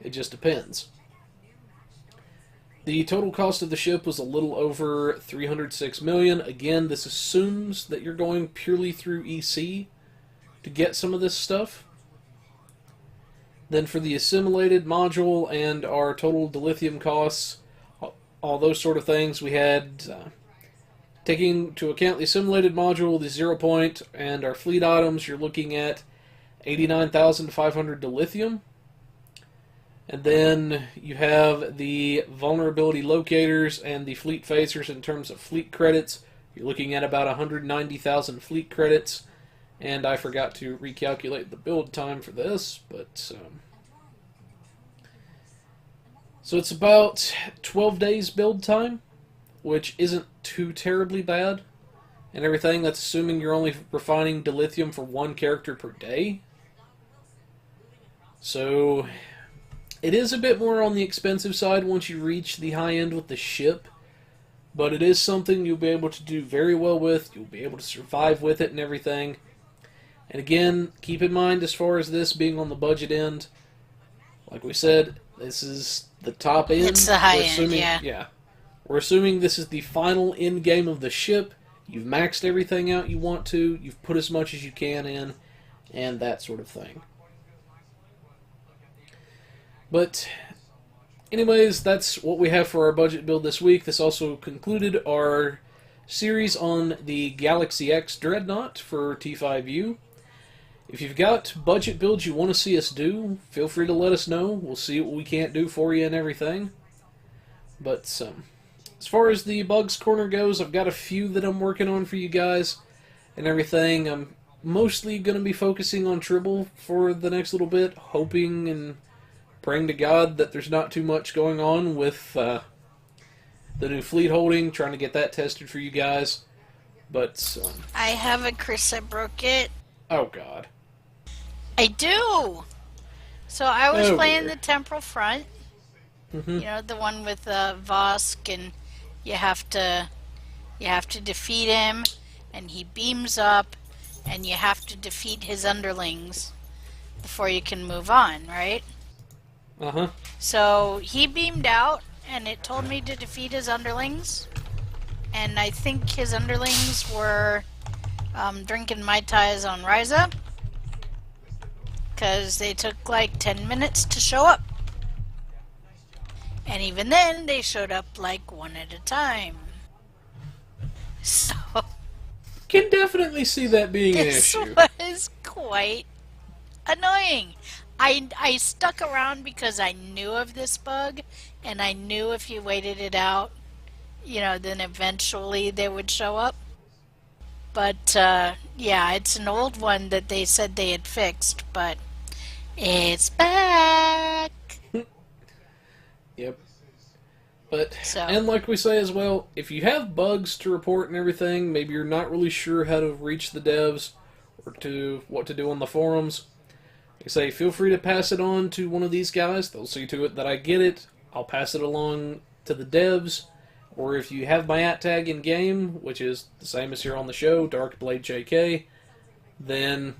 It just depends. The total cost of the ship was a little over $306 million. Again, this assumes that you're going purely through EC to get some of this stuff. Then for the assimilated module and our total dilithium costs, all those sort of things, we had, taking into account the assimilated module, the 0 point, and our fleet items, you're looking at 89,500 dilithium. And then you have the vulnerability locators and the fleet phasers in terms of fleet credits. You're looking at about 190,000 fleet credits. And I forgot to recalculate the build time for this, but so it's about 12 days build time, which isn't too terribly bad. And everything, that's assuming you're only refining dilithium for one character per day. So it is a bit more on the expensive side once you reach the high end with the ship, but it is something you'll be able to do very well with. You'll be able to survive with it and everything. And again, keep in mind, as far as this being on the budget end, like we said, this is the top end. It's the high end, yeah. Yeah. We're assuming this is the final end game of the ship. You've maxed everything out you want to. You've put as much as you can in, and that sort of thing. But anyways, that's what we have for our budget build this week. This also concluded our series on the Galaxy X Dreadnought for T5U. If you've got budget builds you want to see us do, feel free to let us know. We'll see what we can't do for you and everything. But as far as the Bugs Corner goes, I've got a few that I'm working on for you guys and everything. I'm mostly going to be focusing on Tribble for the next little bit, hoping and praying to God that there's not too much going on with the new fleet holding, trying to get that tested for you guys. But I have a Chris that broke it. Oh God. I do. So I was playing dear. the Temporal Front. Mm-hmm. You know, the one with Vosk, and you have to defeat him, and he beams up, and you have to defeat his underlings before you can move on, right? Uh-huh. So he beamed out, and it told me to defeat his underlings, and I think his underlings were drinking Mai Tais on Ryza, because they took like 10 minutes to show up. And even then, they showed up like one at a time. So Can definitely see that being an this issue. was quite annoying. I stuck around because I knew of this bug, and I knew if you waited it out, you know, then eventually they would show up. But yeah, it's an old one that they said they had fixed, but it's back. Yep. But, So. and like we say as well, if you have bugs to report and everything, maybe you're not really sure how to reach the devs or to what to do on the forums, like I say, feel free to pass it on to one of these guys. They'll see to it that I get it. I'll pass it along to the devs. Or if you have my @tag in game, which is the same as here on the show, Darkblade JK, then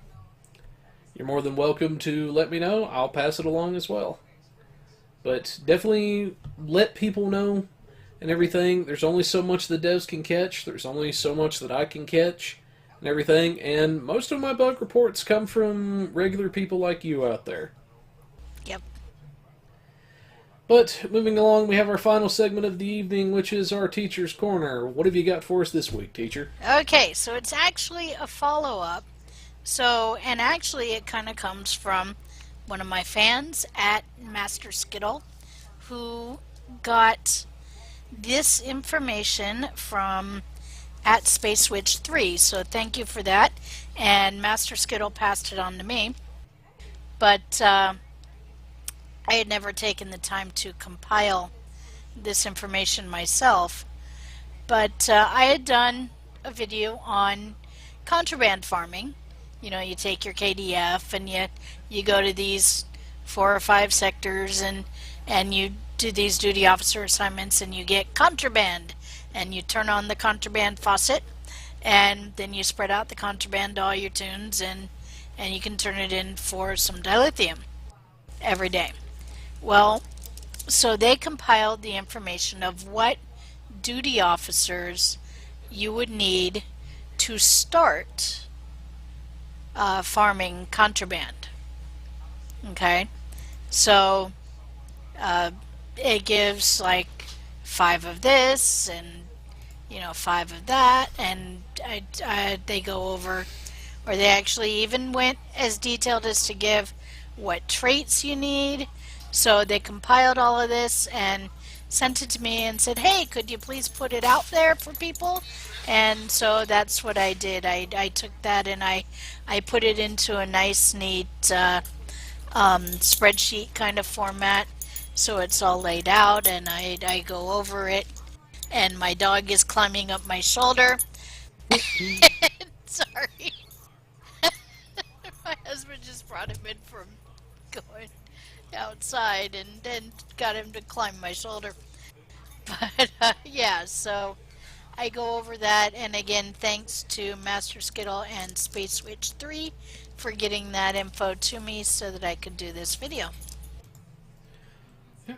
you're more than welcome to let me know. I'll pass it along as well. But definitely let people know and everything. There's only so much the devs can catch. There's only so much that I can catch and everything. And most of my bug reports come from regular people like you out there. Yep. But moving along, we have our final segment of the evening, which is our Teacher's Corner. What have you got for us this week, teacher? Okay, so it's actually a follow-up. So, and actually it kind of comes from one of my fans at Master Skittle, who got this information from at Space Switch 3. So thank you for that. And Master Skittle passed it on to me. But I had never taken the time to compile this information myself. But I had done a video on contraband farming. You know, you take your KDF and you go to these 4 or 5 sectors and you do these duty officer assignments and you get contraband, and you turn on the contraband faucet and then you spread out the contraband to all your tunes and you can turn it in for some dilithium every day. Well, so they compiled the information of what duty officers you would need to start farming contraband. Okay, So it gives like 5 of this and 5 of that, and they go over, or they actually even went as detailed as to give what traits you need. So they compiled all of this and sent it to me and said, hey, could you please put it out there for people? And so that's what I did. I took that and I put it into a nice, neat spreadsheet kind of format. So it's all laid out, and I go over it. And my dog is climbing up my shoulder. Sorry. My husband just brought him in from going outside and then got him to climb my shoulder. But yeah, so I go over that, and again, thanks to Master Skittle and Space Witch 3 for getting that info to me so that I could do this video. Yeah.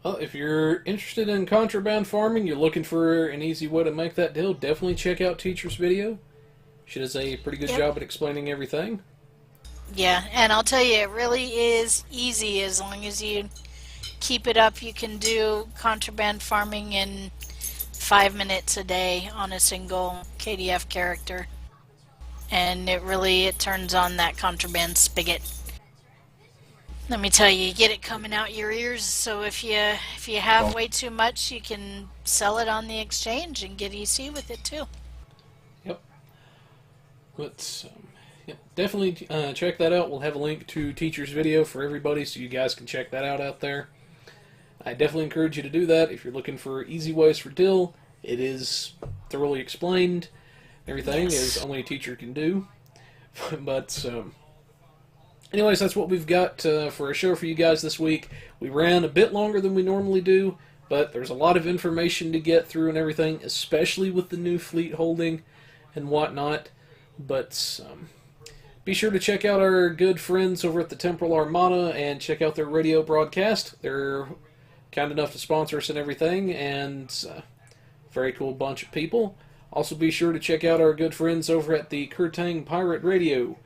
Well, if you're interested in contraband farming, you're looking for an easy way to make that deal, definitely check out Teacher's video. She does a pretty good job at explaining everything. Yeah, and I'll tell you, it really is easy as long as you keep it up. You can do contraband farming in 5 minutes a day on a single KDF character, and it turns on that contraband spigot. Let me tell you, you get it coming out your ears. So if you have way too much, you can sell it on the exchange and get EC with it too. Yep. Let's definitely check that out. We'll have a link to Teacher's video for everybody, so you guys can check that out there. I definitely encourage you to do that if you're looking for easy ways for dill. It is thoroughly explained. Everything is only a teacher can do. But anyways, that's what we've got for a show for you guys this week. We ran a bit longer than we normally do, but there's a lot of information to get through and everything, especially with the new fleet holding and whatnot. But be sure to check out our good friends over at the Temporal Armada and check out their radio broadcast. They're kind enough to sponsor us and everything, and very cool bunch of people. Also be sure to check out our good friends over at the Kurtang Pirate Radio.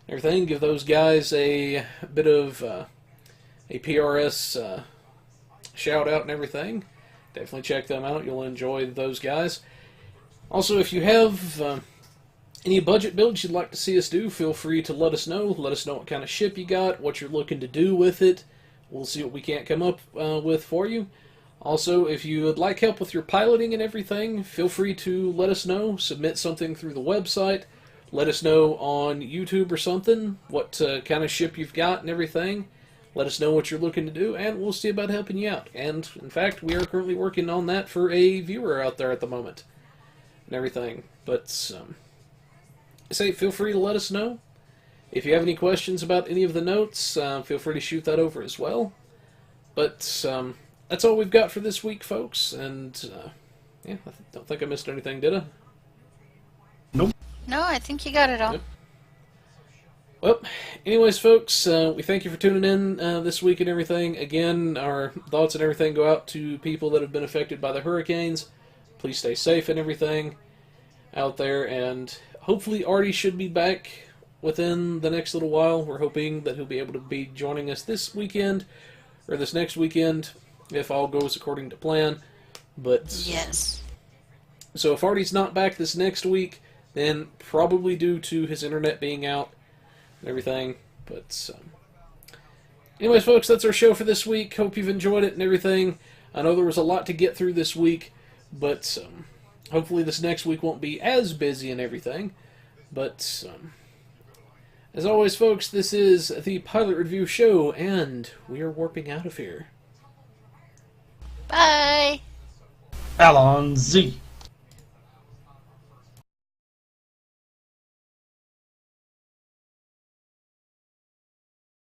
Everything, give those guys a bit of a PRS shout out and everything. Definitely check them out. You'll enjoy those guys. Also, if you have any budget builds you'd like to see us do, feel free to let us know. Let us know what kind of ship you got, what you're looking to do with it. We'll see what we can't come up with for you. Also, if you would like help with your piloting and everything, feel free to let us know. Submit something through the website. Let us know on YouTube or something what kind of ship you've got and everything. Let us know what you're looking to do, and we'll see about helping you out. And, in fact, we are currently working on that for a viewer out there at the moment and everything. But, feel free to let us know. If you have any questions about any of the notes, feel free to shoot that over as well. But that's all we've got for this week, folks. And I don't think I missed anything, did I? Nope. No, I think you got it all. Yep. Well, anyways, folks, we thank you for tuning in this week and everything. Again, our thoughts and everything go out to people that have been affected by the hurricanes. Please stay safe and everything out there. And hopefully Artie should be back within the next little while. We're hoping that he'll be able to be joining us this weekend, or this next weekend, if all goes according to plan. But yes. So if Artie's not back this next week, then probably due to his internet being out and everything. But anyways, folks, that's our show for this week. Hope you've enjoyed it and everything. I know there was a lot to get through this week, but hopefully this next week won't be as busy and everything. But as always, folks, this is the Pilot Review Show, and we are warping out of here. Bye. Alon Z.